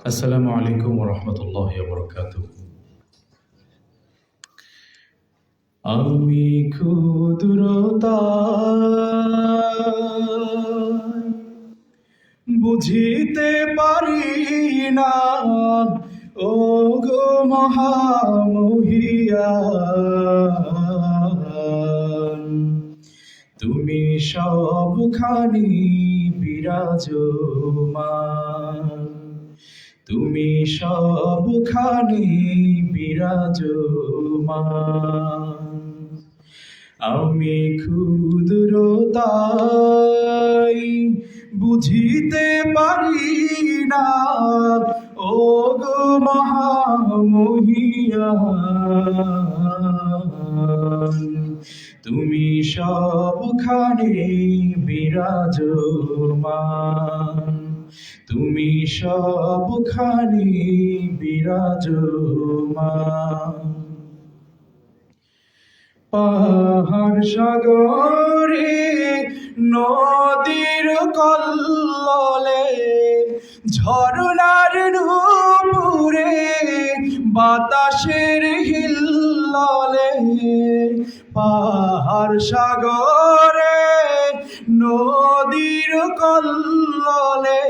আসসালামু আলাইকুম ওয়া রাহমাতুল্লাহি ওয়া বারাকাতুহু। আমি ক্ষুদ্রতায় বুঝিতে পারি না, ওগো মহামহিয়ান, তুমি সবখানি বিরাজমান, তুমি সবখানি বিরাজমান। আমি ক্ষুদ্রতাই বুঝিতে পারি না, ওগো মহামহিয়ান, তুমি সবখানি বিরাজমান, তুমি সবখানি বিরাজমান। পাহাড় সাগরে নদীর কল্লোলে, ঝরনার নূপুরে বাতাসের হিল্লোলে, পাহাড় সাগরে নদীর কল্লোলে,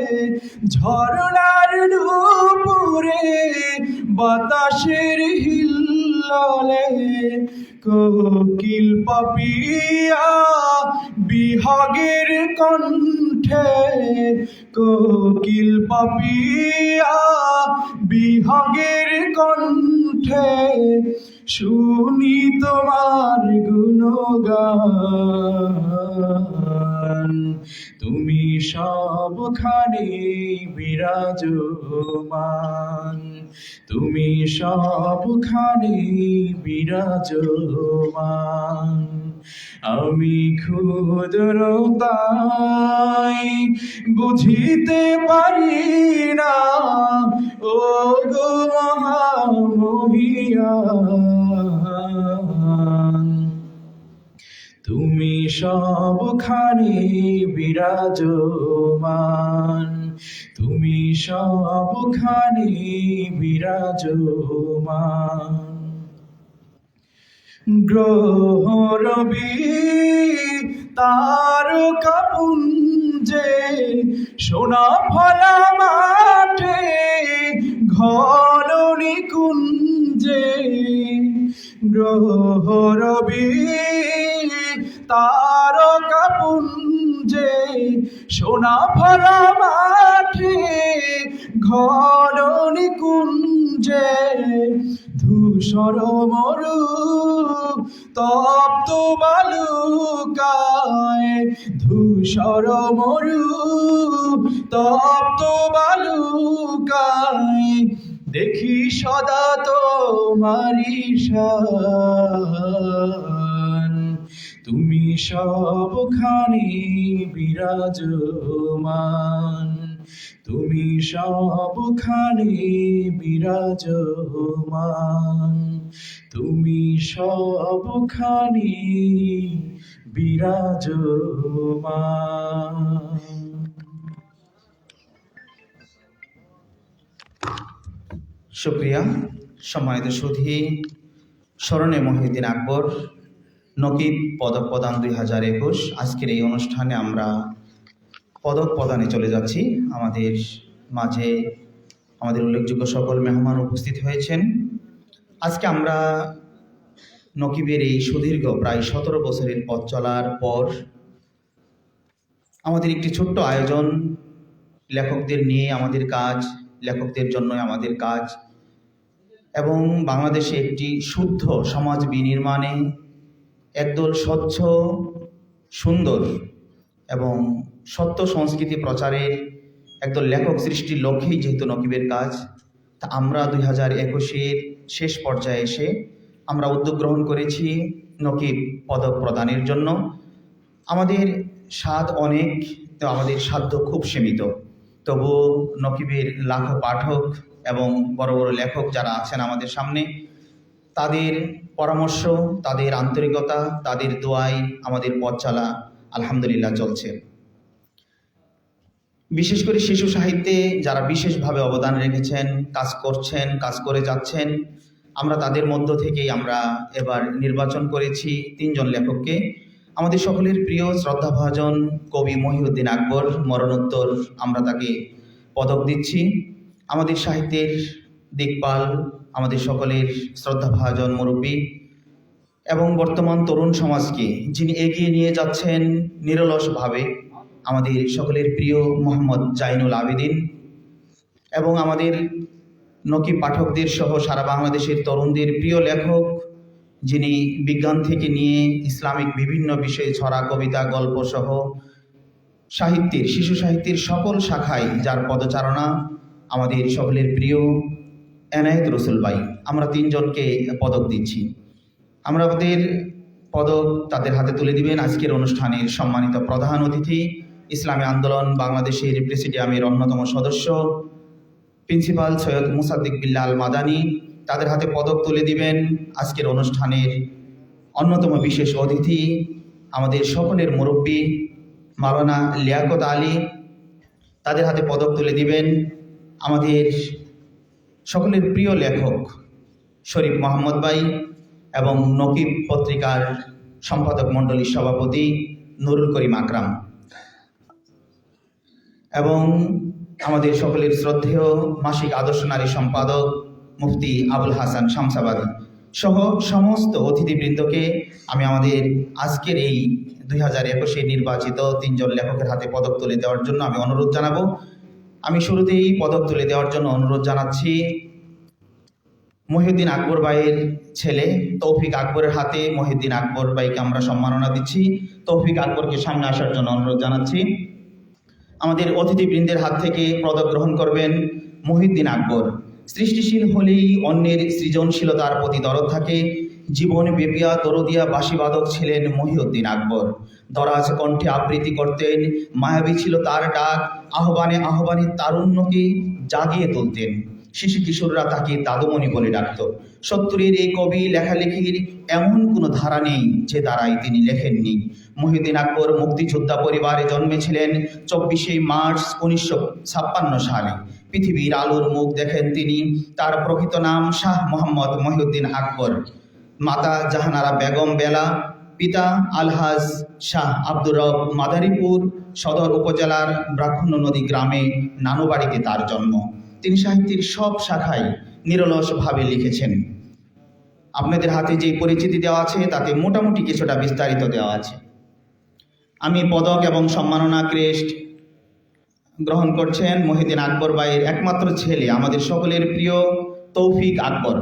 ঝরনার নূপুরে বাতাসের হিল্লোলে, কোকিল পাপিয়া বিহগের কণ্ঠে, কোকিল পাপিয়া বিহগের কণ্ঠে, শুনি তোমার গুণগান, তুমি সবখানি বিরাজমান, তুমি সবখানি বিরাজমান। আমি ক্ষুদ্রতাই বুঝিতে পারি না, ওগো মহামহিয়ান, তুমি সবখানি বিরাজমান, তুমি সবখানি বিরাজমান। গ্রহ রবি তারকা পুঞ্জে, সোনা ফলা মাঠে ঘন নিকুঞ্জে, গ্রহ রবি তারকা পুঞ্জে, সোনা ফলা মাঠে ঘন নিকুঞ্জে, ধূসর মরু তপ্ত বালুকায়, ধূসর মরু তপ্ত বালুকায়, দেখি সদা তোমারি শান, তুমি সবখানি বিরাজমান, তুমি সবখানি বিরাজমান, তুমি সবখানি বিরাজমান। শুকরিয়া। সম্মানিত সুধী, স্মরণে মহিউদ্দিন আকবর নকিব পদক প্রদান 2021। আজকের এই অনুষ্ঠানে আমরা পদক প্রদানে চলে যাচ্ছি। আমাদের মাঝে আমাদের উল্লেখযোগ্য সকল মেহমান উপস্থিত হয়েছেন। আজকে আমরা নকিবের এই সুদীর্ঘ প্রায় 17 বছরের পথ চলার পর আমাদের একটি ছোট্ট আয়োজন, লেখকদের নিয়ে আমাদের কাজ, লেখকদের জন্য আমাদের কাজ, এবং বাংলাদেশে একটি শুদ্ধ সমাজ বিনির্মাণে একদল স্বচ্ছ, সুন্দর এবং সত্য সংস্কৃতি প্রচারের একদল লেখক সৃষ্টির লক্ষ্যেই যেহেতু নকিবের কাজ, তা আমরা 2021-এর শেষ পর্যায়ে এসে আমরা উদ্যোগ গ্রহণ করেছি নকিব পদক প্রদানের জন্য। আমাদের স্বাদ অনেক, তো আমাদের সাধ্য খুব সীমিত। তবুও নকিবের লাখো পাঠক এবং বড় বড় লেখক যারা আছেন আমাদের সামনে, তাদের পরামর্শ, তাদের আন্তরিকতা, তাদের দোয়ায় আমাদের পথ চলা আলহামদুলিল্লাহ চলছে। বিশেষ করে শিশু সাহিত্যে যারা বিশেষভাবে অবদান রেখেছেন, কাজ করছেন, কাজ করে যাচ্ছেন, আমরা তাদের মধ্য থেকেই আমরা এবার নির্বাচন করেছি 3 জন লেখককে। আমাদের সকলের প্রিয় শ্রদ্ধাভাজন কবি মহিউদ্দিন আকবর, মরণোত্তর আমরা তাকে পদক দিচ্ছি। আমাদের সাহিত্যের দিকপাল, আমাদের সকলের শ্রদ্ধাভাজন মুরব্বী এবং বর্তমান তরুণ সমাজকে যিনি এগিয়ে নিয়ে যাচ্ছেন নিরলসভাবে, আমাদের সকলের প্রিয় মোহাম্মদ জাইনুল আবেদিন এবং আমাদের নকিব পাঠকদের সহ সারা বাংলাদেশের তরুণদের প্রিয় লেখক, যিনি বিজ্ঞান থেকে নিয়ে ইসলামিক বিভিন্ন বিষয়ে ছড়া, কবিতা, গল্প সহ সাহিত্যের, শিশু সাহিত্যের সকল শাখায় যার পদচারণা, আমাদের সকলের প্রিয় এনায়েত রসুল ভাই। আমরা 3 জনকে পদক দিচ্ছি। আমরা আমাদের পদক তাদের হাতে তুলে দিবেন আজকের অনুষ্ঠানের সম্মানিত প্রধান অতিথি, ইসলামী আন্দোলন বাংলাদেশের প্রেসিডিয়ামের অন্যতম সদস্য প্রিন্সিপাল সৈয়দ মুসাদ্দিক বিল্লাল মাদানী। তাদের হাতে পদক তুলে দিবেন আজকের অনুষ্ঠানের অন্যতম বিশেষ অতিথি, আমাদের সকলের মুরব্বী মাওলানা লিয়াকত আলী। তাদের হাতে পদক তুলে দিবেন আমাদের সকলের প্রিয় লেখক শরীফ মোহাম্মদ ভাই এবং নকিব পত্রিকার সম্পাদক মণ্ডলীর সভাপতি নুরুল করিম আকরাম এবং আমাদের সকলের শ্রদ্ধেয় মাসিক আদর্শ নারী সম্পাদক মুফতি আবুল হাসান শামসাবাদী সহ সমস্ত অতিথিবৃন্দকে আমি আমাদের আজকের এই 2021 নির্বাচিত 3 জন লেখকের হাতে পদক তুলে দেওয়ার জন্য আমি অনুরোধ জানাবো। আমি শুরুতেই পদক তুলে দেওয়ার জন্য অনুরোধ জানাচ্ছি মহিউদ্দিন আকবর ভাইয়ের ছেলে তৌফিক আকবরের হাতে। মহিউদ্দিন আকবর ভাইকে আমরা সম্মাননা দিচ্ছি। তৌফিক আকবরকে সামনে আসার জন্য অনুরোধ জানাচ্ছি। আমাদের অতিথিবৃন্দের হাত থেকে পদক গ্রহণ করবেন মহিউদ্দিন আকবর। সৃষ্টিশীল হলেই অন্যের সৃজনশীলতার প্রতি দরদ থাকে। জীবন বেপিয়া দরদিয়া বাঁশিবাদক ছিলেন মহিউদ্দিন আকবর। দরাজ কণ্ঠে আবৃত্তি করতেন, মায়াবী ছিল তার ডাক, আহ্বানে আহ্বানে তারুণ্যকে জাগিয়ে তুলতেন। শিশু কিশোররা তাকে দাদুমণি বলে ডাকত। 70-এর এই কবি লেখালেখির এমন কোনো ধারা নেই যে দ্বারাই তিনি লেখেননি। মহিউদ্দিন আকবর মুক্তিযোদ্ধা পরিবারে জন্মেছিলেন 24শে মার্চ 1956 সালে। পৃথিবীর আলোর মুখ দেখেন তিনি। তার প্রকৃত নাম শাহ মোহাম্মদ মহিউদ্দিন আকবর, মাতা জাহানারা বেগম বেলা, পিতা আলহাজ শাহ আব্দুর রব। মাদারীপুর সদর উপজেলার ব্রাহ্মণ্য নদী গ্রামে নানুবাড়িতে তার জন্ম। তিনি সাহিত্যের সব শাখায় নিরলসভাবে লিখেছেন। আপনাদের হাতে যে পরিচিতি দেওয়া আছে তাতে মোটামুটি কিছুটা বিস্তারিত দেওয়া আছে। আমি পদক এবং সম্মাননা ক্রেস্ট গ্রহণ করছেন মহিউদ্দিন আকবর ভাইয়ের একমাত্র ছেলে, আমাদের সকলের প্রিয় তৌফিক আকবর।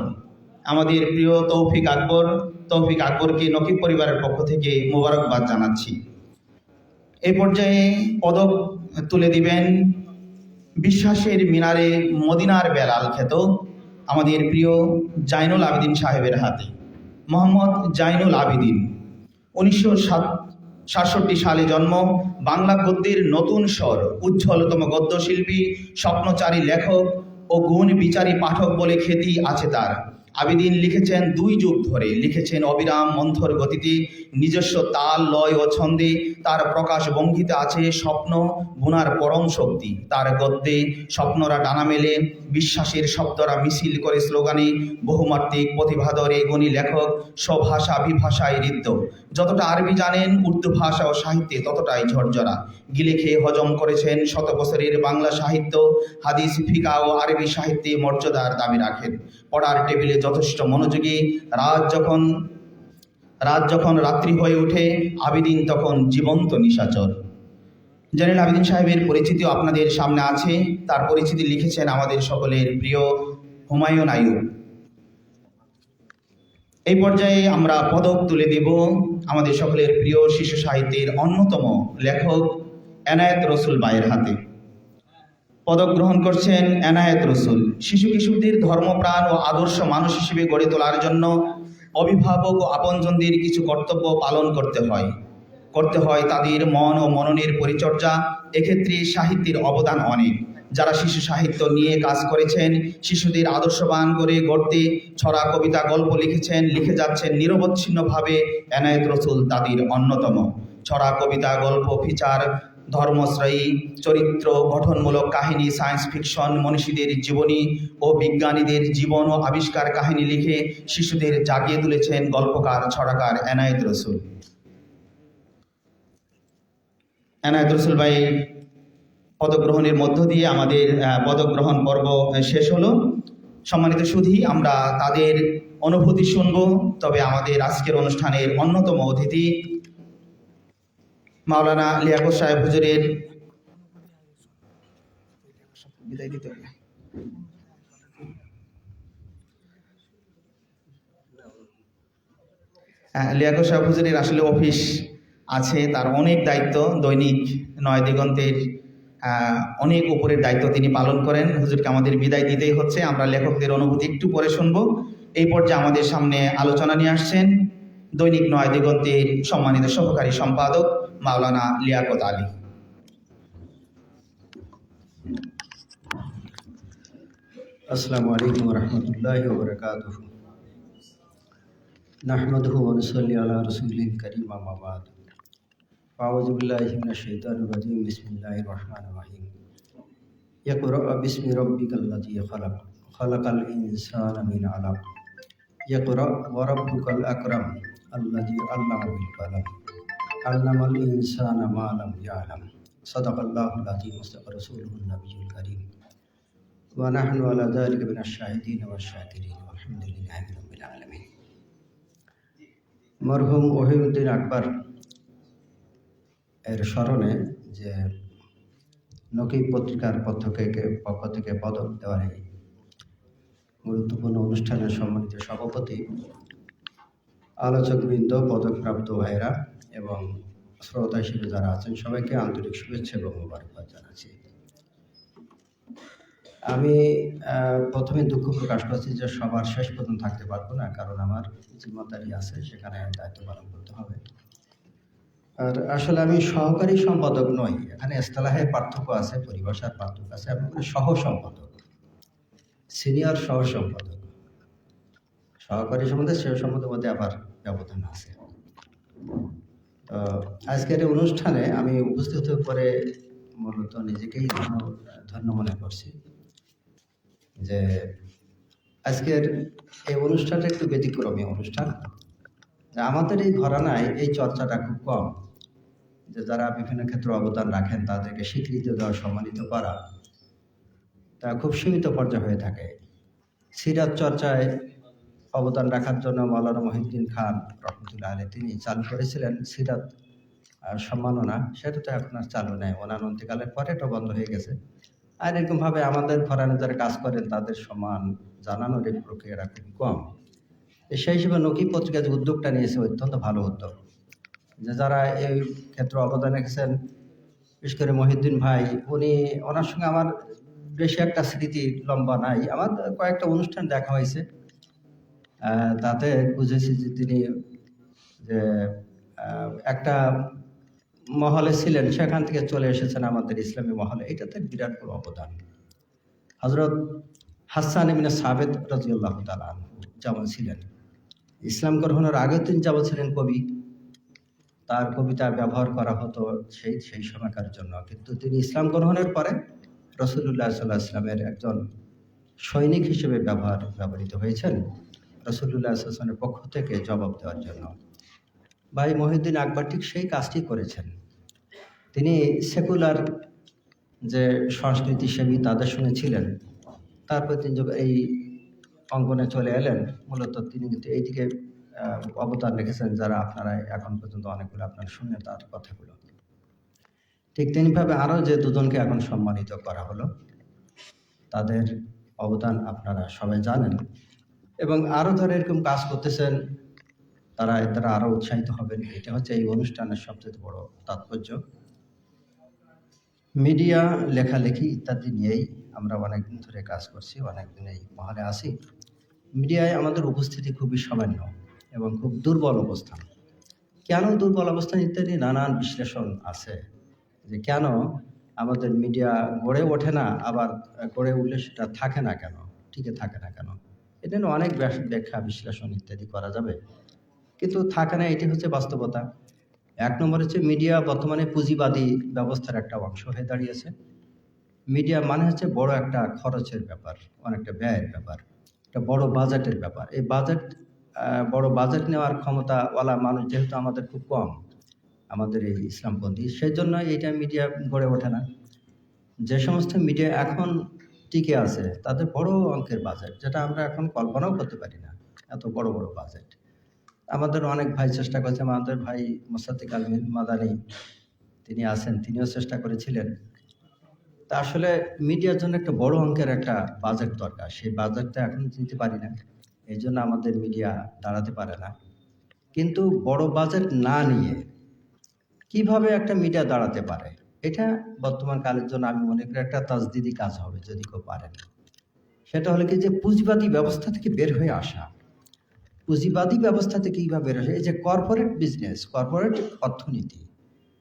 আমাদের প্রিয় তৌফিক আকবর, তৌফিক আকবরকে নকিব পরিবারের পক্ষ থেকে মোবারকবাদ জানাচ্ছি। এই পর্যায়ে পদক তুলে দিবেন বিশ্বাসের মিনারে মদিনার বেলাল খ্যাত আমাদের প্রিয় জাইনুল আবেদিন সাহেবের হাতে। মোহাম্মদ জাইনুল আবেদিন 1967 সালে জন্ম। বাংলা গদ্যের নতুন স্বর, উজ্জ্বলতম গদ্যশিল্পী, স্বপ্নচারী লেখক ও গুণ বিচারী পাঠক বলে খ্যাতি আছে তার। আবেদিন লিখেছেন 2 যুগ ধরে, লিখেছেন অবিরাম মন্থর গতিতে, নিজস্ব তাল লয় ও ছন্দে। তার প্রকাশ ভঙ্গিতে আছে স্বপ্ন বুনার পরম শক্তি। তার গদ্যে স্বপ্নরা ডানা মেলে, বিশ্বাসের শব্দরা মিছিল করে স্লোগানে। বহুমাত্রিক প্রতিভাধর এই গুণী লেখক স্বভাষা বিভাষায় ঋদ্ধ। যতটা আরবি জানেন উর্দু ভাষা ও সাহিত্যে ততটাই ঝরঝরা। গিলে খেয়ে হজম করেছেন 100 বছরের বাংলা সাহিত্য। হাদিস, ফিকা ও আরবি সাহিত্যে মর্যাদার দাবি রাখেন। পড়ার টেবিলে যথেষ্ট মনোযোগী। রাত যখন রাত্রি হয়ে ওঠে, আবেদিন তখন জীবন্ত নিশাচর। জাইনুল আবেদিন সাহেবের পরিচিতিও আপনাদের সামনে আছে। তার পরিচিতি লিখেছেন আমাদের সকলের প্রিয় হুমায়ুন আইয়ুব। এই পর্যায়ে আমরা পদক তুলে দেব আমাদের সকলের প্রিয় শিশু সাহিত্যের অন্যতম লেখক এনায়েত রসুল ভাইয়ের হাতে। পদক গ্রহণ করছেন এনায়েত রসুল। শিশু কিশোরদের ধর্মপ্রাণ ও আদর্শ মানুষ হিসেবে গড়ে তোলার জন্য অভিভাবক ও আপনজনদের কিছু কর্তব্য পালন করতে হয় তাদের মন ও মননের পরিচর্যা। এক্ষেত্রে সাহিত্যের অবদান অনেক। যারা শিশু সাহিত্য নিয়ে কাজ করেছেন, শিশুদের আদর্শবান করে গড়তে ছড়া, কবিতা, গল্প লিখেছেন, লিখে যাচ্ছেন নিরবচ্ছিন্নভাবে, এনায়েত রসুল তাদের অন্যতম। ছড়া, কবিতা, গল্প, ফিচার, ধর্মশ্রয়ী চরিত্র গঠনমূলক কাহিনী, সায়েন্স ফিকশন, মনীষীদের জীবনী ও বিজ্ঞানীদের জীবন ও আবিষ্কার কাহিনী লিখে শিশুদের জাগিয়ে তুলেছেন গল্পকার ছড়াকার এনায়েত রসুল। এনায়েত রসুল ভাইয়ের পদগ্রহণের মধ্য দিয়ে আমাদের পদগ্রহণ পর্ব শেষ হলো। সম্মানিত সুধী, আমরা তাদের অনুভূতি শুনব। তবে আমাদের আজকের অনুষ্ঠানের অন্যতম অতিথি মাওলানা লিয়াকত সাহেব হুজুরের বিদায় দিতে হবে। লিয়াকত সাহেব হুজুরের আসলে অফিস আছে, তার অনেক দায়িত্ব, দৈনিক নয় দিগন্তের অনেক উপরের দায়িত্ব তিনি পালন করেন। হুজুরকে আমাদের বিদায় দিতেই হচ্ছে। আমরা লেখকদের অনুভূতি একটু পরে শুনবো। এই পর্যায়ে আমাদের সামনে আলোচনা নিয়ে আসছেন দৈনিক নয় দিগন্তের সম্মানিত সহকারী সম্পাদক মাওলানা লিয়াকত আলী। আসসালামু আলাইকুম ওয়া রাহমাতুল্লাহি ওয়া বারাকাতুহু। নাহমাদুহু ওয়া নুসাল্লি আলা রাসূলিল কারীম, আম্মা বা'দ। আউযু বিল্লাহি মিনাশ শাইতানির রাজীম। বিসমিল্লাহির রহমানির রহিম। ইকরা বিসমি রাব্বিকাল্লাযী খালাক, খালাকাল ইনসানা মিন আলাক। ইকরা ওয়া রাব্বুকাল আকরাম, আল্লাযী আল্লামা বিল কলম, আল্লামাল ইনসানা মা লাম ইয়ালাম। সাদাকাল্লাহুল আযীম ওয়া সাদাকা রাসূলুহুন নাবিয়্যুল কারীম। ওয়া নাহনু আলা যালিকা মিনাশ শাহিদিন ওয়াশ শাকিরিন, আলহামদুলিল্লাহি রাব্বিল আলামিন। মরহুম ওহিউদ্দিন আকবর এর স্মরণে যে নকিব পত্রিকার পক্ষ থেকে পদক দেওয়ার এই গুরুত্বপূর্ণ অনুষ্ঠানের সম্মানিত সভাপতি, আলোচকবৃন্দ, পদকপ্রাপ্ত ভাইরা এবং শ্রোতা হিসেবে যারা আছেন, সবাইকে আন্তরিক শুভেচ্ছা এবং মোবারকবাদ জানাচ্ছি। আমি প্রথমে দুঃখ প্রকাশ করছি যে সবার শেষ পর্যন্ত থাকতে পারবো না, কারণ আমার জিম্মাদারি আছে, সেখানে দায়িত্ব পালন করতে হবে। আর আসলে আমি সহকারী সম্পাদক নই, এখানে ইসতিলাহের পার্থক্য আছে, পরিভাষার পার্থক্য আছে। আমি সহ সম্পাদক, সিনিয়র সহ সম্পাদক। সহকারী সম্পাদক সে সম্পাদকের মধ্যে আবার ব্যবধান আছে। তো আজকের এই অনুষ্ঠানে আমি উপস্থিত হয়ে পরে মূলত নিজেকেই ধন্য মনে করছি যে আজকের এই অনুষ্ঠানটা একটু ব্যতিক্রমী অনুষ্ঠান। আমাদের এই ঘরানায় এই চর্চাটা খুব কম, যে যারা বিভিন্ন ক্ষেত্রে অবদান রাখেন তাদেরকে স্বীকৃতি দেওয়া, সম্মানিত করা, তা খুব সীমিত পর্যায়ে হয়ে থাকে। সিরাত চর্চায় অবদান রাখার জন্য মাওলানা মহিউদ্দিন খান রহমতুল্লাহ আলাইহি তিনি চালু করেছিলেন সিরাত সম্মাননা, সেটা তো এখন আর চালু নেই, ওনার অন্ত্যকালের পরে এটা বন্ধ হয়ে গেছে। আর এরকমভাবে আমাদের ঘরানে যারা কাজ করেন তাদের সম্মান জানানোর এই প্রক্রিয়াটা খুবই কম। সেই হিসেবে নকিব পত্রিকা যে উদ্যোগটা নিয়েছে অত্যন্ত ভালো উদ্যোগ, যে যারা এই ক্ষেত্রে অবদান রেখেছেন, বিশেষ করে মহিউদ্দিন ভাই, ওনার সঙ্গে আমার বেশি একটা স্মৃতি লম্বা নাই, আমার কয়েকটা অনুষ্ঠান দেখা হয়েছে, তাতে বুঝেছি যে তিনি যে একটা মহলে ছিলেন, সেখান থেকে চলে এসেছেন আমাদের ইসলামী মহলে, এটাতে বিরাট বড় অবদান। হযরত হাসান ইবনে সাবিত রাদিয়াল্লাহু তাআলা আনহু যেমন ছিলেন, ইসলাম গ্রহণের আগে তিনি যেমন ছিলেন কবি, তার কবিতা ব্যবহার করা হতো সেই সময়কার জন্য, কিন্তু তিনি ইসলাম গ্রহণের পরে রাসূলুল্লাহ সাল্লাল্লাহু আলাইহি ওয়াসাল্লামের একজন সৈনিক হিসেবে ব্যবহৃত হয়েছেন রাসূলুল্লাহ সাল্লাল্লাহু আলাইহি ওয়াসাল্লামের পক্ষ থেকে জবাব দেওয়ার জন্য। ভাই মহিউদ্দিন আকবর ঠিক সেই কাজটি করেছেন। তিনি সেকুলার যে সংস্কৃতি সেবী তাদের সঙ্গে ছিলেন, তারপর তিনি এই অঙ্গনে চলে এলেন, মূলত তিনি কিন্তু এইদিকে অবদান রেখেছেন, যারা আপনারা এখন পর্যন্ত অনেকগুলো আপনারা শুনলেন তার কথাগুলো। ঠিক তেমনিভাবে আরও যে দুজনকে এখন সম্মানিত করা হলো, তাদের অবদান আপনারা সবাই জানেন, এবং আরও যারা এরকম কাজ করতেছেন তারা আরও উৎসাহিত হবেন। এটা হচ্ছে এই অনুষ্ঠানের সবচেয়ে বড় তাৎপর্য। মিডিয়া, লেখালেখি ইত্যাদি নিয়েই আমরা অনেকদিন ধরে কাজ করছি, অনেকদিন এই মহলে আসি। মিডিয়ায় আমাদের উপস্থিতি খুবই সামান্য এবং খুব দুর্বল অবস্থান। কেন দুর্বল অবস্থান ইত্যাদি নানান বিশ্লেষণ আছে, যে কেন আমাদের মিডিয়া গড়ে ওঠে না, আবার গড়ে উঠলে সেটা থাকে না কেন, টিকে থাকে না কেন। এটা নিয়ে অনেক ব্যাখ্যা বিশ্লেষণ ইত্যাদি করা যাবে, কিন্তু থাকে না, এটি হচ্ছে বাস্তবতা। এক নম্বর হচ্ছে মিডিয়া বর্তমানে পুঁজিবাদী ব্যবস্থার একটা অংশ হয়ে দাঁড়িয়েছে। মিডিয়া মানে হচ্ছে বড় একটা খরচের ব্যাপার, অনেকটা ব্যয়ের ব্যাপার, একটা বড় বাজেটের ব্যাপার। এই বড় বাজেট নেওয়ার ক্ষমতাওয়ালা মানুষ যেহেতু আমাদের খুব কম, আমাদের এই ইসলামপন্থী, সেই জন্য এইটা মিডিয়া গড়ে ওঠে না। যে সমস্ত মিডিয়া এখন টিকে আছে তাদের বড় অঙ্কের বাজেট, যেটা আমরা এখন কল্পনাও করতে পারি না, এত বড় বড় বাজেট। আমাদের অনেক ভাই চেষ্টা করেছে, আমাদের ভাই মোসাদ্দেক আল মাদানী তিনি আছেন, তিনিও চেষ্টা করেছিলেন। তা আসলে মিডিয়ার জন্য একটা বড় অঙ্কের একটা বাজেট দরকার, সেই বাজেটটা এখন দিতে পারি না, এই জন্য আমাদের মিডিয়া দাঁড়াতে পারে না। কিন্তু বড় বাজেট না নিয়ে কিভাবে একটা মিডিয়া দাঁড়াতে পারে, এটা বর্তমান কালের জন্য আমি মনে করি একটা তাজদিদি কাজ হবে যদি কেউ পারেন। সেটা হলো কি যে পুঁজিবাদী ব্যবস্থা থেকে বের হয়ে আসা। পুঁজিবাদী ব্যবস্থা থেকে কীভাবে বের হয়ে, এই যে কর্পোরেট বিজনেস, কর্পোরেট অর্থনীতি,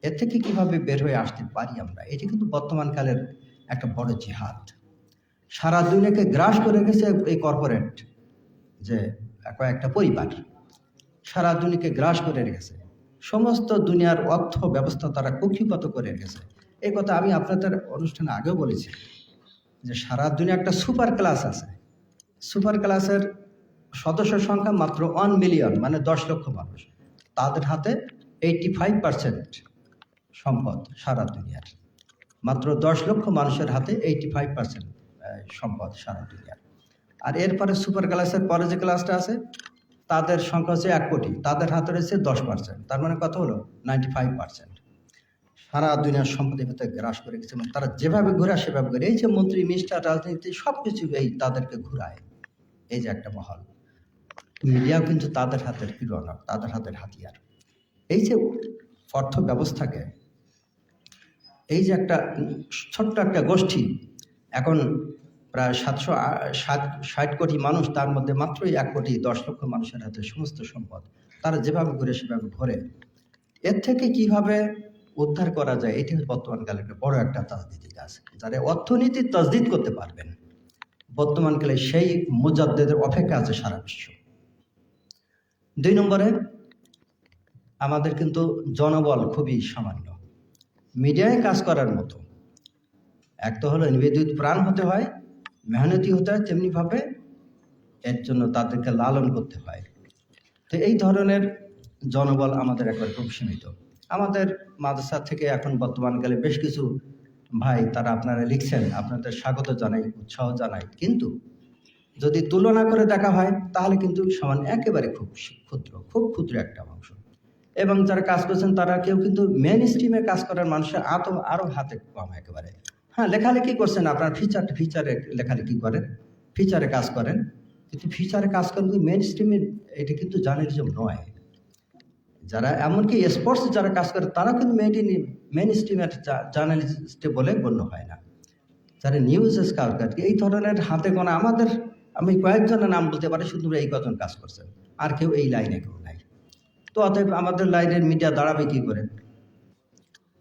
এর থেকে কিভাবে বের হয়ে আসতে পারি আমরা, এটি কিন্তু বর্তমান কালের একটা বড় জিহাদ। সারা দুনিয়াকে গ্রাস করে গেছে এই কর্পোরেট, যে কয়েকটা পরিবার সারা দুনিয়াকে গ্রাস করে রেখেছে, সমস্ত দুনিয়ার অর্থ ব্যবস্থা তারা কক্ষিগত করে রেখেছে। এই কথা আমি আপনাদের অনুষ্ঠানে আগেও বলেছি যে সারা দুনিয়া একটা সুপার ক্লাস আছে, সুপার ক্লাসের সদস্য সংখ্যা মাত্র 1 মিলিয়ন, মানে 10 লক্ষ মানুষ। তাদের হাতে 85% সম্পদ, সারা দুনিয়ার মাত্র 10 লক্ষ মানুষের হাতে 85% সম্পদ সারা দুনিয়ার। আর এরপরে সুপার ক্লাসের পরে যে ক্লাসটা আছে তাদের সংখ্যা হচ্ছে 1 কোটি, তাদের হাতে রয়েছে 10%, তার মানে কত হলো 95%। সারা দুনিয়ার সম্পদের ভিতরে গ্রাস করে গেছে, এবং তারা যেভাবে ঘোরায় সেভাবে ঘুরে, এই যে মন্ত্রী মিনিস্টার রাজনীতি সব কিছু এই তাদেরকে ঘুরায়, এই যে একটা মহল। মিডিয়াও কিন্তু তাদের হাতের কিরণক, তাদের হাতের হাতিয়ার। এই যে অর্থ ব্যবস্থাকে, এই যে একটা ছোট্ট একটা গোষ্ঠী, এখন প্রায় 760 কোটি মানুষ, তার মধ্যে মাত্রই 1 কোটি 10 লক্ষ মানুষের হাতে সমস্ত সম্পদ, তারা যেভাবে ঘুরে সেভাবে ঘোরে। এর থেকে কিভাবে উদ্ধার করা যায়, এটি বর্তমানকালে একটা বড় একটা তাজদিদি কাজ। যারা অর্থনীতির তাজদিদ করতে পারবেন বর্তমানকালে, সেই মুজাদ্দেদের অপেক্ষা আছে সারা বিশ্ব। 2 নম্বরে আমাদের কিন্তু জনবল খুবই সামান্য মিডিয়ায় কাজ করার মতো। এক তো হলো নিবেদিত প্রাণ হতে হয়, মেহনতি হতে হয়, তেমনিভাবে এর জন্য তাদেরকে লালন করতে হয়। তো এই ধরনের জনবল আমাদের একবার খুব সীমিত। আমাদের মাদ্রাসা থেকে এখন বর্তমানকালে বেশ কিছু ভাই, তারা আপনারা লিখছেন, আপনাদের স্বাগত জানাই, উৎসাহ জানাই, কিন্তু যদি তুলনা করে দেখা হয় তাহলে কিন্তু সমান একেবারে খুব ক্ষুদ্র একটা অংশ। এবং যারা কাজ করছেন তারা কেউ কিন্তু মেন স্ট্রিমে কাজ করার মানুষের আরও হাতে কম একেবারে। হ্যাঁ, লেখালেখি করছেন, আপনার ফিচারে লেখালেখি করেন, ফিচারে কাজ করেন, কিন্তু ফিচারে কাজ করেন কিন্তু মেন স্ট্রিমে এটা কিন্তু জার্নালিজম নয়। যারা এমনকি স্পোর্টস যারা কাজ করে তারা কিন্তু মেন স্ট্রিমের জার্নালিস্ট বলে গণ্য হয় না। যারা নিউজ কাজ করে এই ধরনের হাতে গোনা, আমি কয়েকজনের নাম বলতে পারি, শুধু এই কজন কাজ করছেন, আর কেউ এই লাইনে কেউ নাই। তো অতএব আমাদের লাইনের মিডিয়া দাঁড়াবে কী করে?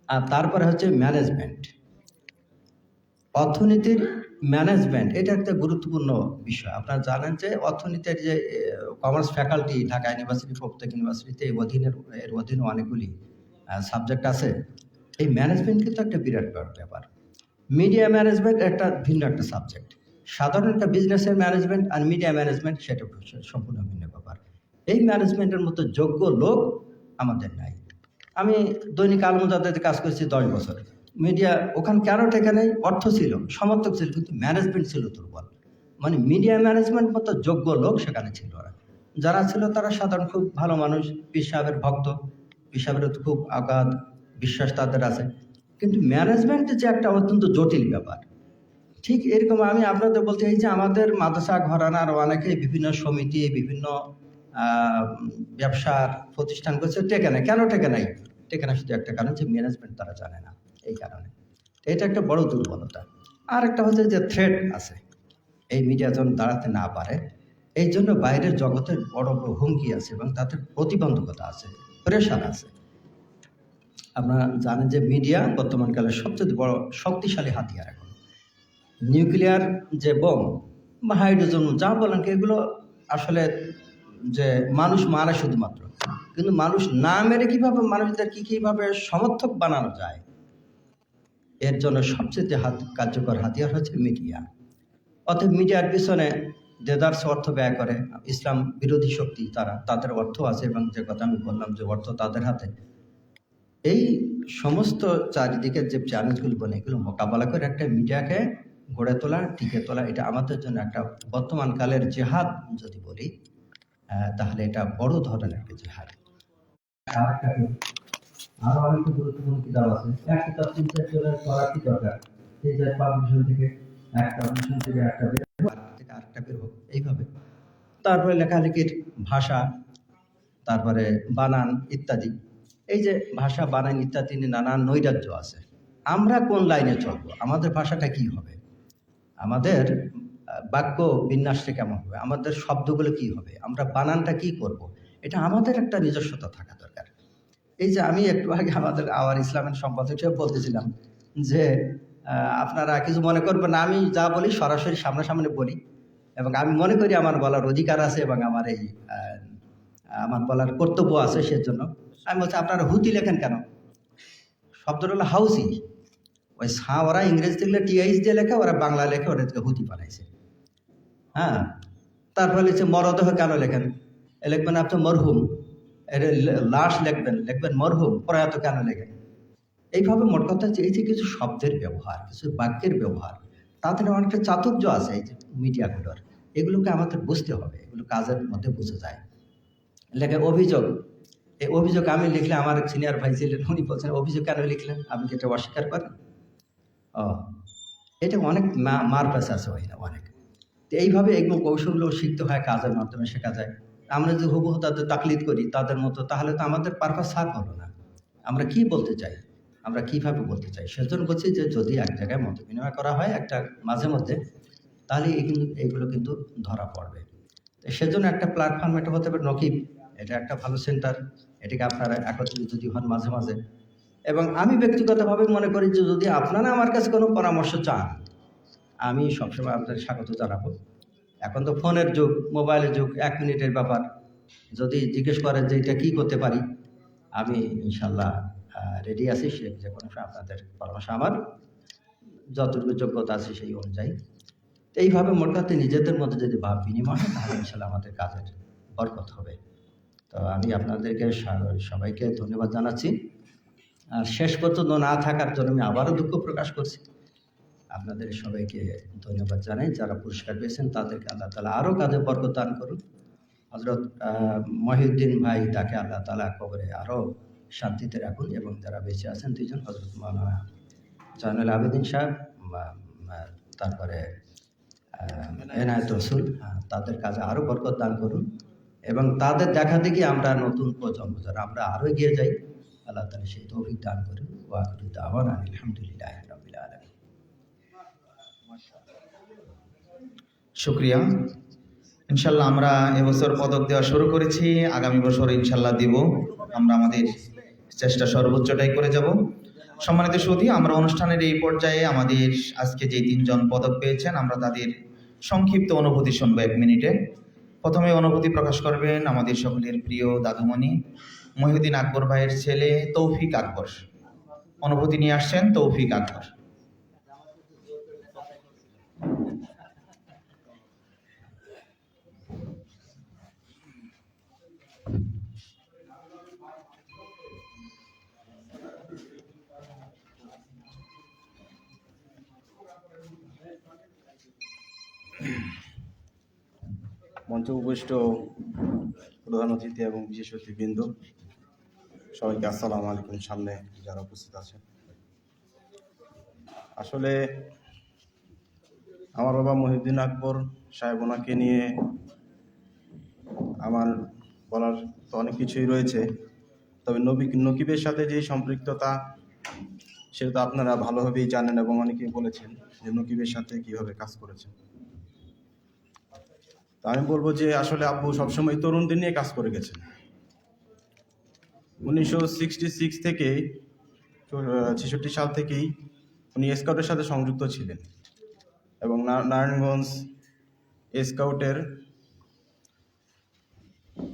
আর তারপরে হচ্ছে ম্যানেজমেন্ট, অর্থনীতির ম্যানেজমেন্ট, এটা একটা গুরুত্বপূর্ণ বিষয়। আপনারা জানেন যে অর্থনীতির যে কমার্স ফ্যাকাল্টি ঢাকা ইউনিভার্সিটি, প্রত্যেক ইউনিভার্সিটিতে এর অধীনে অনেকগুলি সাবজেক্ট আছে। এই ম্যানেজমেন্ট কিন্তু একটা বিরাট ব্যাপার। মিডিয়া ম্যানেজমেন্ট একটা ভিন্ন একটা সাবজেক্ট। সাধারণ একটা বিজনেসের ম্যানেজমেন্ট আর মিডিয়া ম্যানেজমেন্ট সেটা সম্পূর্ণ ভিন্ন ব্যাপার। এই ম্যানেজমেন্টের মতো যোগ্য লোক আমাদের নাই। আমি দৈনিক আল মুজাদ্দেদে কাজ করেছি 10 বছর। মিডিয়া ওখানে কেন টেকে নেই? অর্থ ছিল, সমর্থক ছিল, কিন্তু ম্যানেজমেন্ট ছিল দুর্বল। মানে মিডিয়া ম্যানেজমেন্ট মতো যোগ্য লোক সেখানে ছিল না। যারা ছিল তারা সাধারণ খুব ভালো মানুষ, পীর সাহেবের ভক্ত, পীর সাহেবের খুব আগাধ বিশ্বাস তাদের আছে, কিন্তু ম্যানেজমেন্ট যে একটা অত্যন্ত জটিল ব্যাপার। ঠিক এরকম আমি আপনাদের বলতে এই যে আমাদের মাদ্রাসা ঘরানার অনেকে বিভিন্ন সমিতি, বিভিন্ন ব্যবসার প্রতিষ্ঠান করছে, টেকে নেয়। কেন টেকে নাই? টেকে না শুধু একটা কারণ, যে ম্যানেজমেন্ট তারা জানে না, এই কারণে। এটা একটা বড় দুর্বলতা। আর একটা হচ্ছে যে থ্রেট আছে, এই মিডিয়া যখন দাঁড়াতে না পারে, এই জন্য বাইরের জগতের বড় বড় হুমকি আছে এবং তাদের প্রতিবন্ধকতা আছে, প্রেশার আছে। আপনারা জানেন যে মিডিয়া বর্তমানকালে সবচেয়ে বড় শক্তিশালী হাতিয়ার। এখন নিউক্লিয়ার যে বোম বা হাইড্রোজেন যা বলেন, এগুলো আসলে যে মানুষ মারে শুধুমাত্র, কিন্তু মানুষ না মেরে কিভাবে মানুষদেরকে কিভাবে সমর্থক বানানো যায়, এর জন্য সবচেয়ে কার্যকর হাতিয়ার হচ্ছে মিডিয়া। অতএব মিডিয়ার পিছনে দেদার্স অর্থ ব্যয় করে ইসলাম বিরোধী শক্তি, তাদের অর্থ আছে, এবং যে কথা আমি বললাম যে অর্থ তাদের হাতে। এই সমস্ত চারিদিকের যে চ্যালেঞ্জগুলো বলে এগুলো মোকাবেলা করে একটা মিডিয়াকে গড়ে তোলা, টিকে তোলা, এটা আমাদের জন্য একটা বর্তমান কালের জেহাদ যদি বলি, তাহলে এটা বড় ধরনের একটা জেহাদ। আরো অনেক গুরুত্বপূর্ণ কিতাব আছে, এক কিতাব চিন্তা করে করা কি দরকার, এই যে পাবলিশন থেকে একটা পাবলিশন থেকে একটা বের থেকে আরেকটা বের হোক, এইভাবে। তারপরে লেখালেখির ভাষা, তারপরে বানান ইত্যাদি। এই যে ভাষা, বানান ইত্যাদি নানান নৈরাজ্য আছে। আমরা কোন লাইনে চলবো, আমাদের ভাষাটা কি হবে, আমাদের বাক্য বিন্যাসটা কেমন হবে, আমাদের শব্দগুলো কি হবে, আমরা বানানটা কি করব, এটা আমাদের একটা নিজস্বতা থাকা দরকার। এই যে আমি একটু আগে আমাদের আওয়ার ইসলামের সম্পাদক হিসেবে বলতেছিলাম যে আপনারা কিছু মনে করবেন না, আমি যা বলি সরাসরি সামনাসামনি বলি, এবং আমি মনে করি আমার বলার অধিকার আছে এবং আমার এই আমার বলার কর্তব্য আছে। সেজন্য আমি বলছি, আপনারা হুতি লেখেন কেন? শব্দটা হলো হাউসি। ওই ওরা ইংরেজি লিখলে টিআইস দিয়ে লেখে, ওরা বাংলা লেখে, ওরা হুতি বানাইছে। হ্যাঁ, তারপরে লিখছে মরদেহ কেন লেখেন? লিখবেন আপনি মরহুম, এটা লাশ লিখবেন মরহুম, প্রয়াত কেন লেখেন? এইভাবে মোট কথা হচ্ছে এই যে কিছু শব্দের ব্যবহার, কিছু বাক্যের ব্যবহার, তাদের অনেকটা চাতুর্য আছে এই যে মিডিয়াগুলোর। এগুলোকে আমাদের বুঝতে হবে, এগুলো কাজের মধ্যে বোঝা যায়। লেখে অভিযোগ, এই অভিযোগ আমি লিখলে, আমার সিনিয়র ভাই ছিলেন, উনি বলছেন অভিযোগ কেন লিখলেন, আপনি কি এটা অস্বীকার করেন? এটা অনেক মার পেছে আছে অনেক। তো এইভাবে এগুলো কৌশলগুলো শিখতে হয়, কাজের মাধ্যমে শেখা যায়। আমরা যদি হুবহু তাদের তাকলিদ করি তাদের মতো, তাহলে তো আমাদের পারপাস সার্ভ হলো না। আমরা কি বলতে চাই, আমরা কিভাবে বলতে চাই, সেজন্য বলছি যে যদি এক জায়গায় মত বিনিময় করা হয় একটা মাঝে মধ্যে, তাহলে এইগুলো কিন্তু ধরা পড়বে। তো সেজন্য একটা প্ল্যাটফর্ম এটা হতে পারে নকিব, এটা একটা ভালো সেন্টার, এটাকে আপনারা একত্রিত যদি হন মাঝে মাঝে। এবং আমি ব্যক্তিগতভাবে মনে করি যে যদি আপনারা আমার কাছে কোনো পরামর্শ চান, আমি সবসময় আপনাদের স্বাগত জানাবো। এখন তো ফোনের যুগ, মোবাইলের যুগ, 1 মিনিটের ব্যাপার। যদি জিজ্ঞেস করেন যে এটা কী করতে পারি, আমি ইনশাল্লাহ রেডি আছি। যে কোনো সময় আপনাদের পরামর্শ, আমার যতটুকু যোগ্যতা আছে সেই অনুযায়ী। এইভাবে মোট কথা নিজেদের মধ্যে যদি ভাব বিনিময় হয়, তাহলে ইনশাল্লাহ আমাদের কাজের বরকত হবে। তো আমি আপনাদেরকে সবাইকে ধন্যবাদ জানাচ্ছি। আর শেষ পর্যন্ত না থাকার জন্য আমি আবারও দুঃখ প্রকাশ করছি। আপনাদের সবাইকে ধন্যবাদ জানাই। যারা পুরস্কার পেয়েছেন তাদেরকে আল্লাহ তাআলা আরও কাজে বরকত দান করুন। হযরত মহিউদ্দিন ভাই, তাকে আল্লাহ তাআলা কবরে আরও শান্তিতে রাখুন, এবং যারা বেঁচে আছেন দুইজন, হযরত মাওলানা জয়নুল আবেদিন সাহেব, তারপরে এনায়েত রসুল, তাদের কাজে আরও বরকত দান করুন, এবং তাদের দেখা দেখি আমরা নতুন প্রজন্ম যারা আমরা আরও এগিয়ে যাই, আল্লাহ তাআলা সেই তৌফিক দান করুন। ওয়া আখিরু দাওয়ানা আলহামদুলিল্লাহি রাব্বিল আলামিন। শুক্রিয়া। ইনশাল্লাহ আমরা এবছর পদক দেওয়া শুরু করেছি, আগামী বছর ইনশাল্লাহ দিব। আমরা আমাদের চেষ্টা সর্বোচ্চটাই করে যাব। সম্মানিত সুধী, আমরা অনুষ্ঠানের এই পর্যায়ে আমাদের আজকে যে 3 জন পদক পেয়েছেন, আমরা তাদের সংক্ষিপ্ত অনুভূতি শুনবো 1 মিনিটে। প্রথমে অনুভূতি প্রকাশ করবেন আমাদের সকলের প্রিয় দাদুমণি মহিউদ্দিন আকবর ভাইয়ের ছেলে তৌফিক আকবর। অনুভূতি নিয়ে আসছেন তৌফিক আকবর। মঞ্চে উপবিষ্ট প্রধান অতিথি এবং বিশেষ অতিথিবৃন্দ, সবাইকে আসসালামু আলাইকুম। সামনে যারা উপস্থিত আছেন, আসলে আমার বাবা মহিউদ্দিন আকবর সাহেব, ওনাকে নিয়ে আমার বলার তো অনেক কিছুই রয়েছে। তবে নকিবের সাথে যে সম্পৃক্ততা, সেটা তো আপনারা ভালোভাবেই জানেন এবং অনেকেই বলেছেন যে নকিবের সাথে কিভাবে কাজ করেছেন। তা আমি বলবো যে আসলে আব্বু সবসময় তরুণদের নিয়ে কাজ করে গেছেন। 1966 থেকে 66 সাল থেকেই উনি স্কাউটের সাথে সংযুক্ত ছিলেন, এবং নারায়ণগঞ্জ স্কাউটের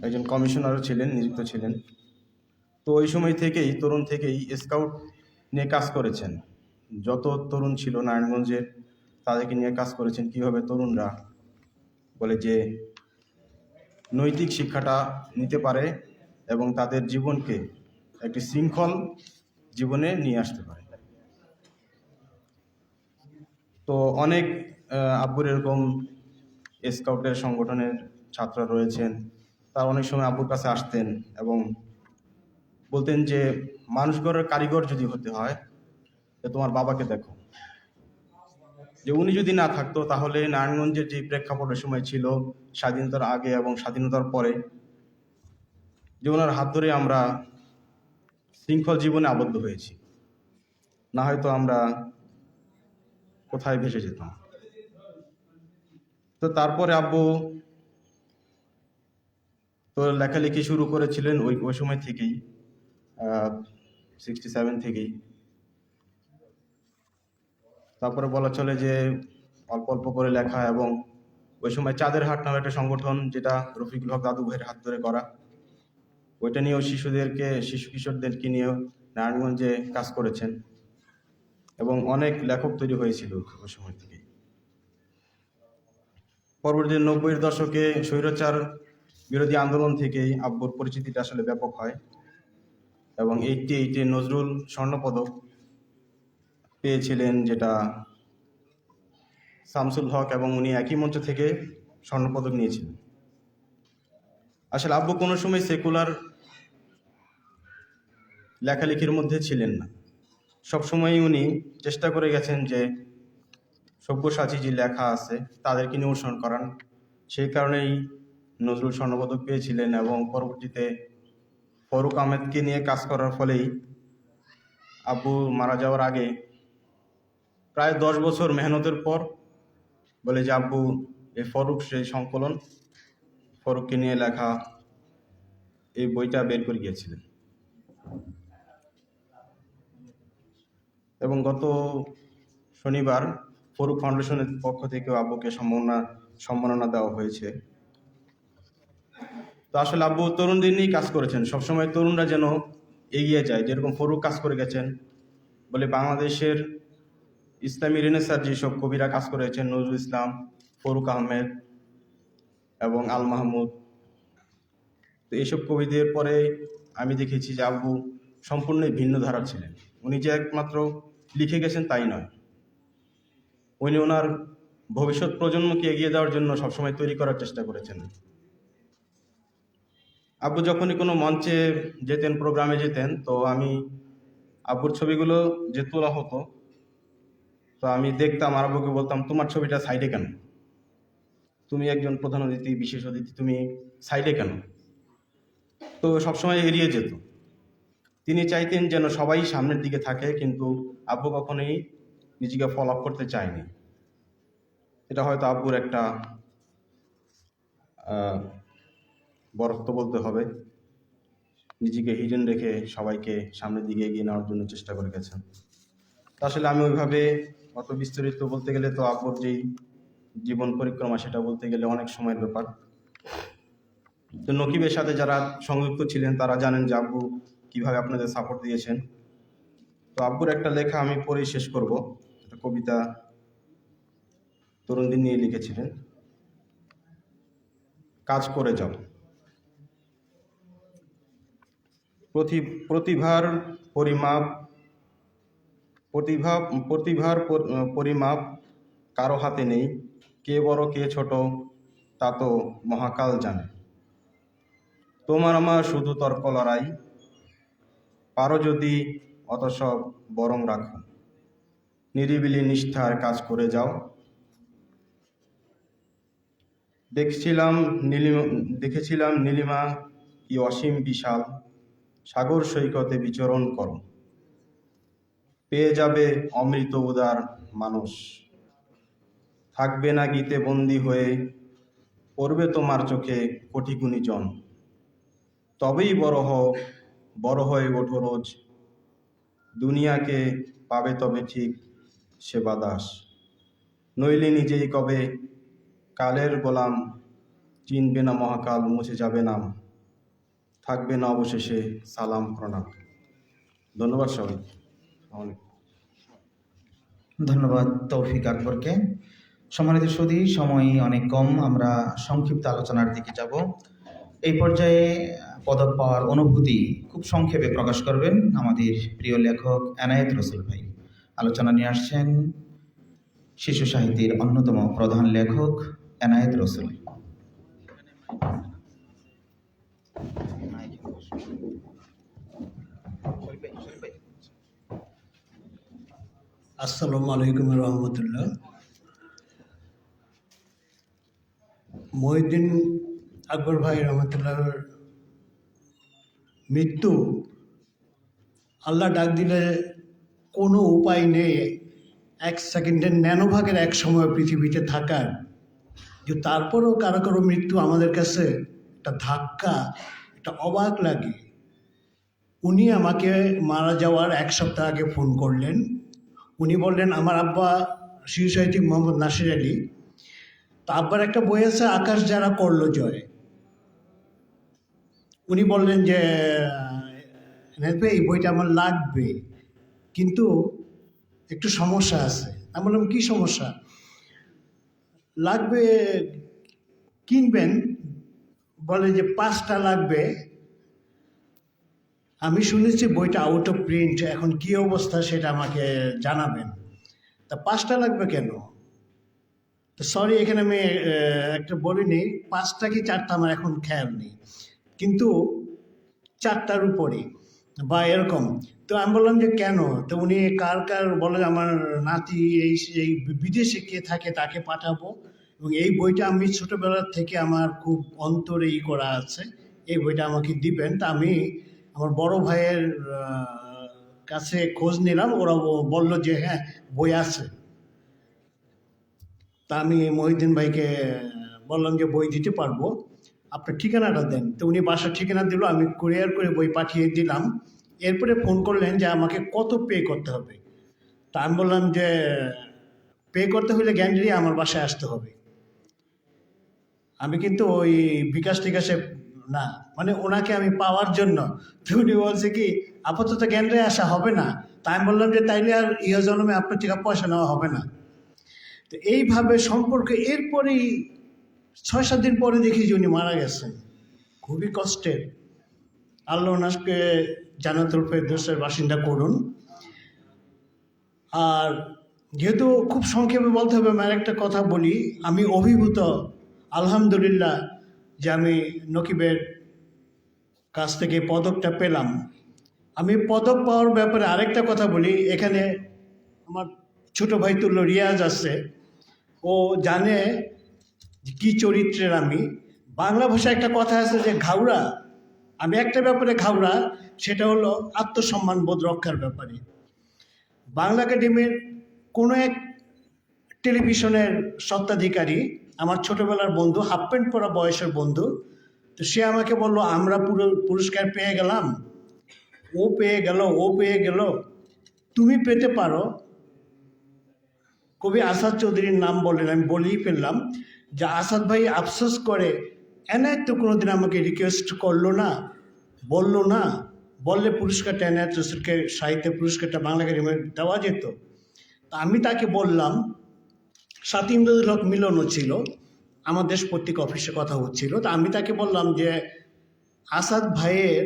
একজন কমিশনারও ছিলেন, নিযুক্ত ছিলেন। তো ওই সময় থেকেই, তরুণ থেকেই স্কাউট নিয়ে কাজ করেছেন। যত তরুণ ছিল নারায়ণগঞ্জের, তাদেরকে নিয়ে কাজ করেছেন কীভাবে তরুণরা বলে যে নৈতিক শিক্ষাটা নিতে পারে এবং তাদের জীবনকে একটি শৃঙ্খল জীবনে নিয়ে আসতে পারে। তো অনেক আব্বুর এরকম স্কাউটের সংগঠনের ছাত্ররা রয়েছেন, তারা অনেক সময় আব্বুর কাছে আসতেন এবং বলতেন যে মানুষ গড়ের কারিগর যদি হতে হয় তো তোমার বাবাকে দেখো। যে উনি যদি না থাকতো তাহলে নারায়ণগঞ্জের যে প্রেক্ষাপটের সময় ছিল স্বাধীনতার আগে এবং স্বাধীনতার পরে, যে ওনার হাত ধরে আমরা শৃঙ্খল জীবনে আবদ্ধ হয়েছি, না হয়তো আমরা কোথায় ভেসে যেতাম। তো তারপরে আব্বু তো লেখালেখি শুরু করেছিলেন ওই সময় থেকেই, 67 থেকেই। তারপরে বলা চলে যে অল্প অল্প করে লেখা, এবং ওই সময় চাঁদের হাট নামে একটা সংগঠন, যেটা রফিকুল হক দাদু ভাইয়ের হাত ধরে করা, ওইটা নিয়েও শিশু কিশোরদেরকে নিয়েও নারায়ণগঞ্জে কাজ করেছেন এবং অনেক লেখক তৈরি হয়েছিল ওই সময় থেকে। পরবর্তী 90-এর দশকে স্বৈরাচার বিরোধী আন্দোলন থেকেই আব্বুর পরিচিতিটা আসলে ব্যাপক হয় এবং 88-এ নজরুল স্বর্ণপদক পেয়েছিলেন, যেটা শামসুল হক, এবং উনি একই মঞ্চ থেকে স্বর্ণপদক নিয়েছিলেন। আসলে আব্বু কোনো সময় সেকুলার লেখালেখির মধ্যে ছিলেন না। সবসময় উনি চেষ্টা করে গেছেন যে সব্যসাচী যে লেখা আছে তাদেরকে নিয়ে অনুসরণ করান। সেই কারণেই নজরুল স্বর্ণপদক পেয়েছিলেন এবং পরবর্তীতে ফরুক আহমেদকে নিয়ে কাজ করার ফলেই আব্বু মারা যাওয়ার আগে প্রায় 10 বছর মেহনতের পর বলে যে আব্বু এই ফরুক, সেই সংকলন ফরুককে নিয়ে লেখা এই বইটা বের করে গিয়েছিলেন। এবং গত শনিবার ফরুক ফাউন্ডেশনের পক্ষ থেকেও আব্বুকে সম্মাননা দেওয়া হয়েছে। তো আসলে আব্বু তরুণদের নিয়েই কাজ করেছেন, সবসময় তরুণরা যেন এগিয়ে যায়, যেরকম ফরুক কাজ করে গেছেন বলে বাংলাদেশের ইসলামী রেনেসার যেসব কবিরা কাজ করেছেন, নজরুল ইসলাম, ফরুক আহমেদ এবং আল মাহমুদ, তো এইসব কবিদের পরে আমি দেখেছি যে আব্বু সম্পূর্ণই ভিন্ন ধারার ছিলেন। উনি যে একমাত্র লিখে গেছেন তাই নয়, উনি ওনার ভবিষ্যৎ প্রজন্মকে এগিয়ে দেওয়ার জন্য সবসময় তৈরি করার চেষ্টা করেছেন। আব্বু যখনই কোনো মঞ্চে যেতেন, প্রোগ্রামে যেতেন, তো আমি আব্বুর ছবিগুলো যে তোলা হতো, তো আমি দেখতাম, আর আব্বুকে বলতাম তোমার ছবিটা সাইডে কেন, তুমি একজন প্রধান অতিথি, বিশেষ অতিথি, তুমি সাইডে কেন? তো সবসময় এড়িয়ে যেত। তিনি চাইতেন যেন সবাই সামনের দিকে থাকে, কিন্তু আব্বু কখনোই নিজেকে ফলো আপ করতে চায়নি। এটা হয়তো আব্বুর একটা বরত্ব বলতে হবে, নিজেকে হিডেন রেখে সবাইকে সামনের দিকে এগিয়ে নেওয়ার জন্য চেষ্টা করে গেছেন। আসলে আমি ওইভাবে অত বিস্তারিত বলতে গেলে তো আব্বুর যেই জীবন পরিক্রমা সেটা বলতে গেলে অনেক সময়ের ব্যাপার। তো নকিবের সাথে যারা সংযুক্ত ছিলেন তারা জানেন যে আব্বু কিভাবে আপনাদের সাপোর্ট দিয়েছেন। তো আব্বুর একটা লেখা আমি পড়েই শেষ করব, একটা কবিতা তরুণদের নিয়ে লিখেছিলেন। কাজ করে যাও। প্রতিভার পরিমাপ কারো হাতে নেই, কে বড় কে ছোট তা তো মহাকাল জানে। তোমার আমার শুধু তর্ক লড়াই, পারো যদি অত সব বরং রাখো, নিরিবিলি নিষ্ঠার কাজ করে যাও। দেখেছিলাম নীলিমা কি অসীম বিশাল, সাগর সৈকতে বিচরণ করো, পেয়ে যাবে অমৃত উদার মানুষ, থাকবে না গীতে বন্দী হয়ে, পড়বে তোমার চোখে কোটি গুণী জন। তবেই বড় হয়ে ওঠো রোজ, দুনিয়াকে পাবে তবে ঠিক সেবা দাস, নইলে নিজেই কবে কালের গোলাম, চিনবে না মহাকাল, মুছে যাবে নাম, থাকবে না অবশেষে সালাম প্রণাম। ধন্যবাদ সবাই। অনেক ধন্যবাদ তৌফিক আকবরকে। সম্মানিত সুধী, সময় অনেক কম, আমরা সংক্ষিপ্ত আলোচনার দিকে যাব। এই পর্যায়ে পদক পাওয়ার অনুভূতি খুব সংক্ষেপে প্রকাশ করবেন আমাদের প্রিয় লেখক এনায়েত রসুল ভাই। আলোচনা নিয়ে আসছেন শিশু সাহিত্যের অন্যতম প্রধান লেখক এনায়েত রসুল। আসসালামু আলাইকুম রহমতুল্লাহ। মহিউদ্দিন আকবর ভাই রহমতুল্লাহর মৃত্যু আল্লাহ ডাক দিলে কোনো উপায় নেই এক সেকেন্ডের ন্যানোভাগের এক সময় পৃথিবীতে থাকার, যে তারপরেও কারো কারো মৃত্যু আমাদের কাছে একটা ধাক্কা, একটা অবাক লাগে। উনি আমাকে মারা যাওয়ার এক সপ্তাহ আগে ফোন করলেন। উনি বললেন, আমার আব্বা শিশু সাহিত্যিক মোহাম্মদ নাসির আলী, তো আব্বার একটা বই আছে আকাশ যারা করলো জয়। উনি বললেন যে এই বইটা আমার লাগবে, কিন্তু একটু সমস্যা আছে। আমি বললাম, কী সমস্যা? লাগবে, কিনবেন? বলে যে 5টা লাগবে। আমি শুনেছি বইটা আউট অফ প্রিন্ট, এখন কী অবস্থা সেটা আমাকে জানাবেন। তা 5টা লাগবে কেন? তো সরি, এখানে আমি একটা বলিনি, 5টা কি 4টা আমার এখন খেয়াল নেই, কিন্তু 4টার উপরে বা এরকম। তো আমি বললাম যে কেন? তো উনি কার বলে, আমার নাতি এই বিদেশে কে থাকে তাকে পাঠাবো, এবং এই বইটা আমি ছোটোবেলার থেকে আমার খুব অন্তরে করা আছে, এই বইটা আমাকে দিবেন। তা আমি আমার বড় ভাইয়ের কাছে খোঁজ নিলাম, ওরা বললো যে হ্যাঁ বই আছে। তা আমি মহিউদ্দিন ভাইকে বললাম যে বই দিতে পারবো, আপনার ঠিকানাটা দেন। তো উনি বাসার ঠিকানা দিল, আমি কুরিয়ার করে বই পাঠিয়ে দিলাম। এরপরে ফোন করলেন যে আমাকে কত পে করতে হবে। তা আমি বললাম যে পে করতে হলে গ্যান্ডারি আমার বাসায় আসতে হবে, আমি কিন্তু ওই বিকাশ টিকাশে না, মানে ওনাকে আমি পাওয়ার জন্য। তো উনি বলছে কি, আপাতত গ্যান্ডারি আসা হবে না। তা আমি বললাম যে তাইলে আর ইহ জন্মে আপনার টাকা পয়সা নেওয়া হবে না। তো এইভাবে সম্পর্ক, এরপরেই 6-7 দিন পরে দেখি যে উনি মারা গেছেন। খুবই কষ্টের। আল্লাহ ওনাকে জান্নাতুল ফেরদৌসের বাসিন্দা করুন। আর যেহেতু খুব সংক্ষেপে বলতে হবে, আমি আরেকটা কথা বলি। আমি অভিভূত আলহামদুলিল্লাহ যে আমি নকিবের কাছ থেকে পদকটা পেলাম। আমি পদক পাওয়ার ব্যাপারে আরেকটা কথা বলি। এখানে আমার ছোট ভাই তুল্য রিয়াজ আছে, ও জানে কি চরিত্রের আমি। বাংলা ভাষায় একটা কথা আছে যে ঘাউড়া, আমি একটা ব্যাপারে ঘাউড়া, সেটা হলো আত্মসম্মান বোধ রক্ষার ব্যাপারে। বাংলা একাডেমির কোনো এক টেলিভিশনের স্বত্বাধিকারী আমার ছোটবেলার বন্ধু, হাফ প্যান্ট পরা বয়সের বন্ধু। তো সে আমাকে বলল, আমরা পুরো পুরস্কার পেয়ে গেলাম, ও পেয়ে গেল, তুমি পেতে পারো। কবি আসাদ চৌধুরীর নাম বললেন, আমি বলেই ফেললাম যে আসাদ ভাই আফসোস করে, এনায়েত তো কোনোদিন আমাকে রিকোয়েস্ট করলো না, বললো না, বললে পুরস্কারটা এনায়েত রসুলকে, সাহিত্য পুরস্কারটা বাংলা একাডেমির দেওয়া যেত। তা আমি তাকে বললাম, সাথী ইমদাদুল হক মিলনও ছিল, আমার দেশ পত্রিকা অফিসে কথা হচ্ছিল। তা আমি তাকে বললাম যে আসাদ ভাইয়ের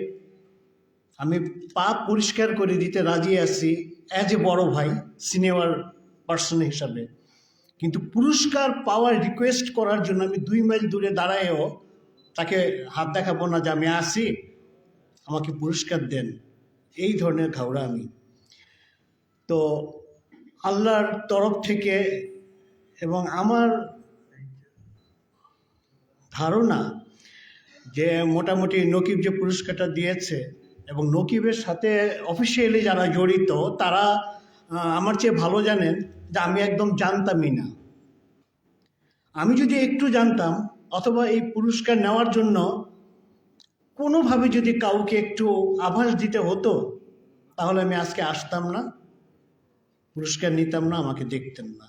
আমি পা পরিষ্কার করে দিতে রাজি আছি অ্যাজ এ বড় ভাই, সিনিয়র পার্সন হিসাবে, কিন্তু পুরস্কার পাওয়ার রিকোয়েস্ট করার জন্য আমি 2 মাইল দূরে দাঁড়ায়ও তাকে হাত দেখাবো না যে আমি আসি, আমাকে পুরস্কার দেন। এই ধরনের ঘাউড়া আমি। তো আল্লাহর তরফ থেকে এবং আমার ধারণা যে মোটামুটি নকিব যে পুরস্কারটা দিয়েছে, এবং নকিবের সাথে অফিসিয়ালি যারা জড়িত তারা আমার চেয়ে ভালো জানেন যে আমি একদম জানতামই না। আমি যদি একটু জানতাম, অথবা এই পুরস্কার নেওয়ার জন্য কোনোভাবে যদি কাউকে একটু আভাস দিতে হতো, তাহলে আমি আজকে আসতাম না, পুরস্কার নিতাম না, আমাকে দেখতেন না।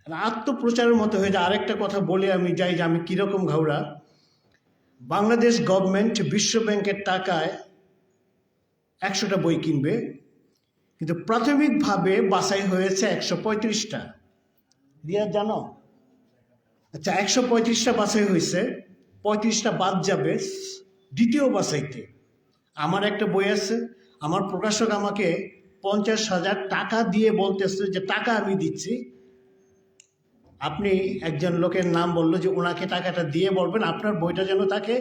আত্মপ্রচারের মতো হয়ে যায়। আরেকটা কথা বলে আমি যাই যে আমি কীরকম ঘাউড়া। বাংলাদেশ গভর্নমেন্ট বিশ্ব ব্যাংকের টাকায় 100টা বই কিনবে, কিন্তু প্রাথমিকভাবে বাছাই হয়েছে 135টা। রিয়া জানো? আচ্ছা, 135টা বাছাই হয়েছে, 35টা বাদ যাবে দ্বিতীয় বাছাইতে। আমার একটা বই আছে, আমার প্রকাশক আমাকে 50,000 টাকা দিয়ে বলতেছে যে টাকা আমি দিচ্ছি, আপনি একজন লোকের নাম বললো যে ওনাকে টাকাটা দিয়ে বলবেন আপনার বইটা যেন থাকে,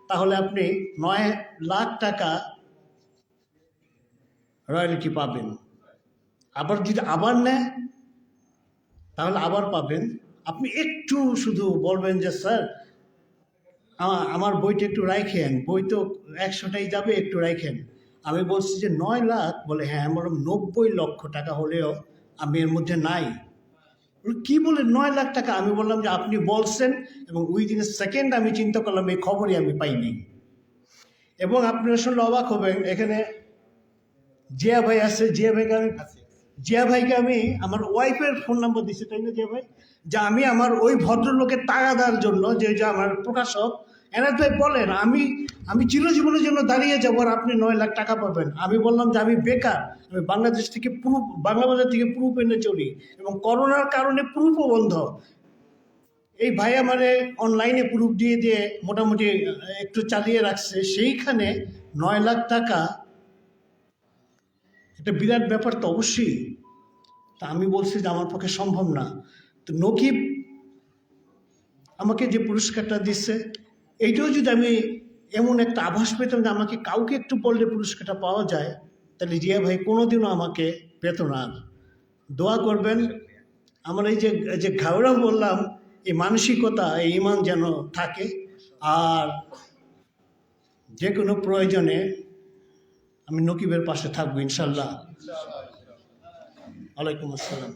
তাহলে আপনি 9 লাখ টাকা রয়্যালটি পাবেন। আবার যদি আবার নেয় তাহলে আবার পাবেন। আপনি একটু শুধু বলবেন যে স্যার আমার বইটা একটু রাখেন, বই তো 100টাই যাবে, একটু রাখেন। আমি বলছি যে 9 লাখ, বলে হ্যাঁ, আমার 90 লক্ষ টাকা হলেও আমি এর মধ্যে নাই। কি বলে 9 লাখ টাকা? আমি বললাম যে আপনি বলছেন, এবং উইদিন এ সেকেন্ড আমি চিন্তা করলাম এই খবরই আমি পাইনি। এবং আপনারা শুনলে অবাক হবেন, এখানে জিয়া ভাই আছে, জিয়া ভাইকে আমি আমার ওয়াইফের ফোন নাম্বার দিচ্ছি, তাই না জিয়া ভাই? যে আমি আমার ওই ভদ্রলোকের টাকা দেওয়ার জন্য, যে আমার প্রকাশক এনাদ ভাই বলেন আমি চিরজীবনের জন্য দাঁড়িয়ে যাবো আর আপনি 9 লাখ টাকা পাবেন। আমি বললাম যে আমি বেকার, আমি বাংলাদেশ থেকে বাংলা বাজার থেকে প্রুফ এনে চলি, এবং করোনার কারণে প্রুফও বন্ধ। এই ভাই আমারে অনলাইনে প্রুফ দিয়ে দিয়ে মোটামুটি একটু চালিয়ে রাখছে। সেইখানে 9 লাখ টাকা এটা বিরাট ব্যাপার তো অবশ্যই। তা আমি বলছি যে আমার পক্ষে সম্ভব না। তো নকিব আমাকে যে পুরস্কারটা দিচ্ছে, এইটাও যদি আমি এমন একটা আভাস পেতাম যে আমাকে কাউকে একটু বললে পুরস্কারটা পাওয়া যায়, তাহলে জিয়া ভাই কোনোদিনও আমাকে পেত না। দোয়া করবেন আমার এই যে ঘাওড়া বললাম, এই মানসিকতা, এই ইমান যেন থাকে, আর যে কোনো প্রয়োজনে আমি নকিবের পাশে থাকবো ইনশাল্লাহ। ওয়ালাইকুম আসসালাম।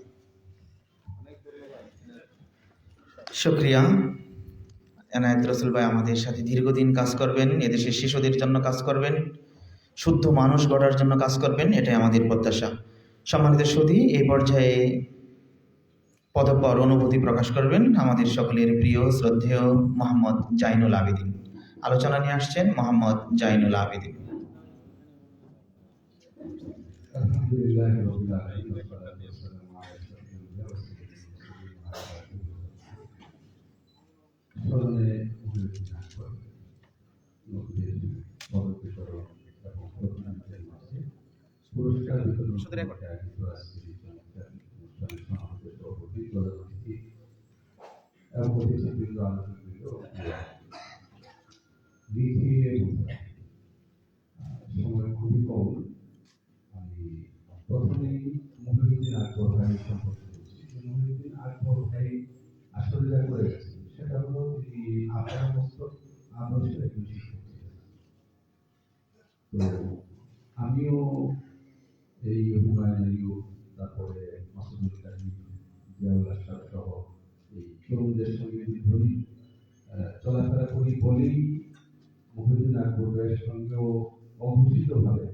শুক্রিয়া। এনায়েত রসুল ভাই আমাদের সাথে দীর্ঘদিন কাজ করবেন, এদেশের শিশুদের জন্য কাজ করবেন, শুদ্ধ মানুষ গড়ার জন্য কাজ করবেন, এটাই আমাদের প্রত্যাশা। সম্মানিত সুধী, এই পর্যায়ে পদপর অনুভূতি প্রকাশ করবেন আমাদের সকলের প্রিয় শ্রদ্ধেয় মোহাম্মদ জাইনুল আবেদিন। আলোচনা নিয়ে আসছেন মোহাম্মদ জাইনুল আবেদিন। আলহামদুলিল্লাহ রাব্বিল আলামিন ওয়া সাল্লাতু ওয়াসসালামু আলা রাসূলিল্লাহ ওয়া সাল্লামে পুরস্কার বিতরণ সময় খুবই কম। আমি প্রথমেই মহিউদ্দিন আকবর ভাই সম্পর্কে বলছি। মহিউদ্দিন আকবর ভাই আসলে যা করে গেছেন সেটা হলো তিনি আপনার মতো আদর্শ একজন শিক্ষক ছিলেন। তো আমিও এই হুমায়ুন আইয়ুব, তারপরে মাসুদুল কাজী, জিয়াউল আশরাফ সহ এই তরুণদের সঙ্গে ধরি চলাফেরা করি বলেই মহিউদ্দিন আকবর ভাইয়ের সঙ্গেও অঘোষিতভাবে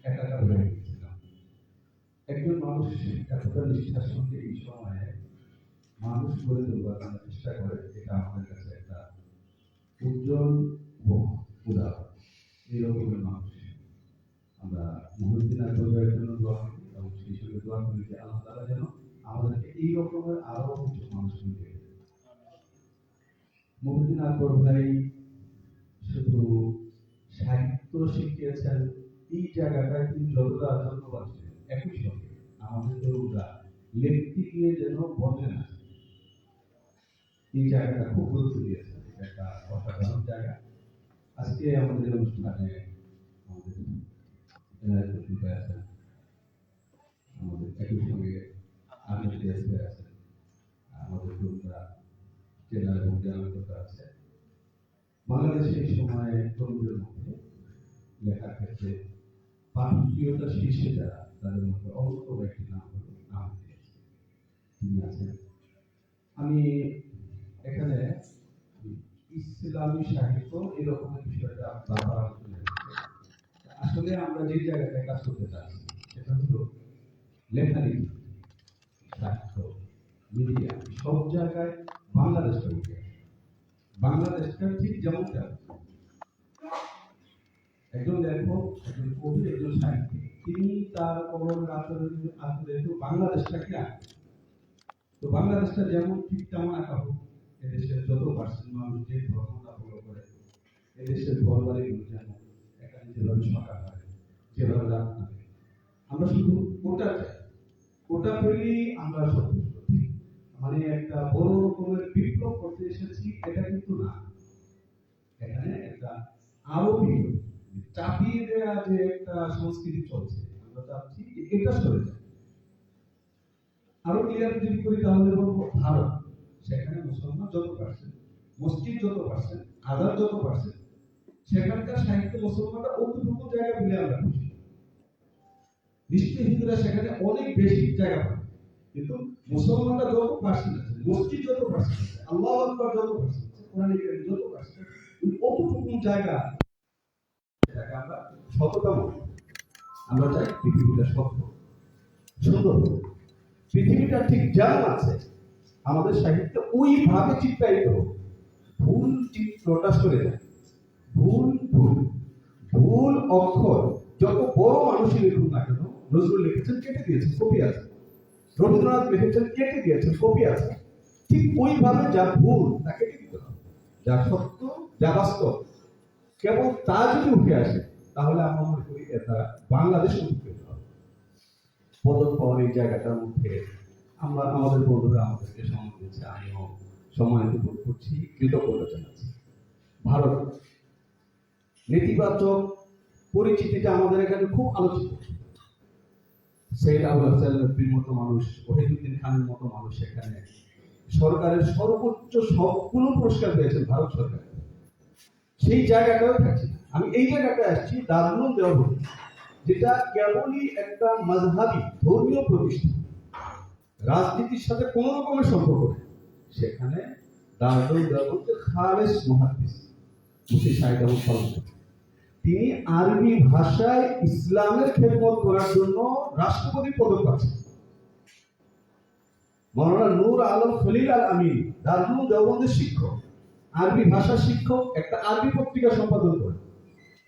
একাকার হয়ে গেছিলাম। একজন মানুষ এতটা নিষ্ঠার সঙ্গে এই সময়ে মানুষ গড়ে তোলবার চেষ্টা করে, এটা আমাদের কাছে একটা উজ্জ্বল উদাহরণ। এই রকমের মানুষ আমরা মহিউদ্দিন আকবর ভাইয়ের জন্য দোয়া করি, এবং সেই সঙ্গে দোয়া করি যে আল্লাহ তাআলা যেন আমাদেরকে এই রকমের আরো কিছু মানুষ মিলে। মহিউদ্দিন আকবর ভাই শুধু সাহিত্য শিখিয়েছেন এই জায়গাটায় তিনি যতটা ধন্যবাদ ছিলেন, একই সঙ্গে আমাদের তরুণরা লিখতে গিয়ে যেন বলে না, এই জায়গাটা খুব গুরুত্ব দিয়েছেন। একটা অসাধারণ জায়গা। আজকে আমাদের অনুষ্ঠানে আমাদের এনায়েত রসুল ভাই আছেন, আমাদের একই সঙ্গে আমির ভাই আছেন, আমাদের তরুণরা জেলা এবং জেলাগত আছে। বাংলাদেশে এই সময়ে তরুণদের মধ্যে লেখার ক্ষেত্রে পাঠকীয়তা শীর্ষে যারা, তাদের মধ্যে অন্যতম একটি নাম হল আমির। তিনি আছেন। আমি এখানে ইসলামী সাহিত্য এরকমের বিষয়টা বারবার আলোচনা করছি। আসলে আমরা যে জায়গাটায় কাজ করতে চাচ্ছি সেটা হলো লেখালেখি, সাহিত্য, মিডিয়া সব জায়গায় বাংলাদেশটা উঠে আসে। বাংলাদেশটা ঠিক যেমন তেমন। একজন লেখক, একজন কবি, একজন সাহিত্যিক, তিনি তার কলমের আসলে তো বাংলাদেশটাকে আঁকে। তো বাংলাদেশটা যেমন ঠিক তেমন আঁকা হোক। এদেশের যত পার্সেন্ট মানুষ যে ধর্মটা ফলো করে, এদেশের ঘর বাড়িগুলো যেন এখানে যেভাবে সকাল হয়, যেভাবে রাত থাকে, আমরা শুধু ওটা চাই। ওটা পেলেই আমরা সন্তুষ্ট। ঠিক মানে একটা বড় রকমের বিপ্লব করতে এসেছি এটা কিন্তু না। এখানে একটা আরবি চাপিয়ে দেওয়া যে একটা সংস্কৃতি চলছে, আমরা চাচ্ছি এটা সরে যায়। আরো ক্লিয়ার যদি করি তাহলে বলবো ভারত, সেখানে মুসলমান যত পার্সেন্ট, মসজিদ যত পার্সেন্ট, আদার যত পার্সেন্ট, সেখানকার সাহিত্য মুসলমানরা অতটুকু জায়গা মিলে আমরা খুশি। নিশ্চয়ই হিন্দুরা সেখানে অনেক বেশি জায়গা পায়, কিন্তু মুসলমানরা যত পার্সেন্ট আছে, মসজিদ যত পার্সেন্ট আছে, আল্লাহ আকবার যত পার্সেন্ট আছে, কোরআন কারীম যত পার্সেন্ট, অতটুকু জায়গা সেটাকে আমরা সততা মনে করি। আমরা চাই পৃথিবীটা সত্য সুন্দর হোক। পৃথিবীটা ঠিক যেমন আছে আমাদের সাহিত্য ওইভাবে চিত্রায়িত হোক। ভুল চিত্রটা সরে যায়। ভুল ভুল ভুল অক্ষর যত বড় মানুষই লিখুন না কেন, নজরুল লিখেছেন কেটে দিয়েছেন, কপি আছে। রবীন্দ্রনাথ লিখেছেন কেটে দিয়েছেন, কপি আছে। ঠিক ওইভাবে যা ভুল তা কেটে দিতে হবে, যা সত্য, যা বাস্তব, কেবল তা যদি উঠে আসে তাহলে আমরা মনে করি এটা বাংলাদেশ উঠে হবে। পদক পাওয়ার এই জায়গাটার মধ্যে আমরা আমাদের বন্ধুরা আমাদেরকে সময় দিয়েছে, আমিও সম্মানিত বোধ করছি, কৃতজ্ঞতা জানাচ্ছি। ভারত নেতিবাচক পরিচিতিটা আমাদের এখানে খুব আলোচিত। সৈয়দ আবুল হাসান নদভীর মতো মানুষ, ওহিদুদ্দিন খানের মতো মানুষ সেখানে সরকারের সর্বোচ্চ সবগুলো পুরস্কার পেয়েছেন ভারত সরকার। সেই জায়গাটাও থাকছে। আমি এই জায়গাটায় আসছি দারুল উলুম দেওবন্দ, যেটা কেবলই একটা মাযহাবী ধর্মীয় প্রতিষ্ঠান, রাজনীতির সাথে কোনো রকমের সম্পর্ক নেই। সেখানে দারুল উলুম দেওবন্দের খালেস মুহাদ্দিস মুফতি শাহিদ আহমদ ফলকে, তিনি আরবি ভাষায় ইসলামের খেদমত করার জন্য রাষ্ট্রপতি পদক পাচ্ছেন। মাওলানা নূর আলম খলিল আল আমিন দারুল উলুম দেওবন্দের শিক্ষক, আরবি ভাষা শিক্ষক, একটা আরবি পত্রিকা সম্পাদন করেন।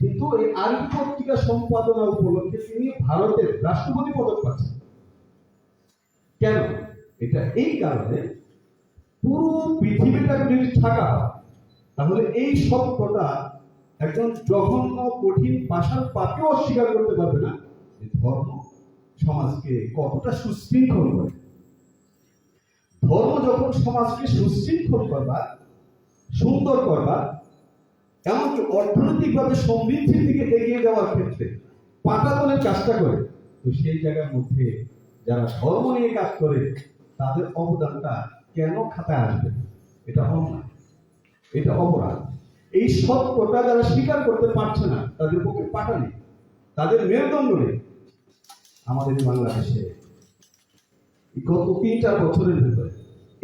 কিন্তু এই আরবি পত্রিকা সম্পাদনা উপলক্ষে তিনি ভারতের রাষ্ট্রপতি পদক পাচ্ছেন। কেন? এটা এই কারণে, পুরো পৃথিবীটাকে যদি থাকা হয় তাহলে এই সত্যটা একজন জঘন্য কঠিন পাষাণ পাপেও অস্বীকার করতে পারবে না যে ধর্ম সমাজকে কতটা সুশৃঙ্খল করে। ধর্ম যখন সমাজকে সুশৃঙ্খল করবা, সুন্দর করবা, এমনকি অর্থনৈতিকভাবে সমৃদ্ধির দিকে এগিয়ে যাওয়ার ক্ষেত্রে পাটাতনের কাজটা করে, তো সেই জায়গার মধ্যে যারা ধর্ম নিয়ে কাজ করে তাদের অবদানটা কেন খাতায় আসবে? এটা অন্যায়, এটা অপরাধ। এই সত্যটা যারা স্বীকার করতে পারছে না তাদের পক্ষে পাটা নেই, তাদের মেরুদণ্ড নেই। আমাদের বাংলাদেশে গত 3-4 বছরের ভেতরে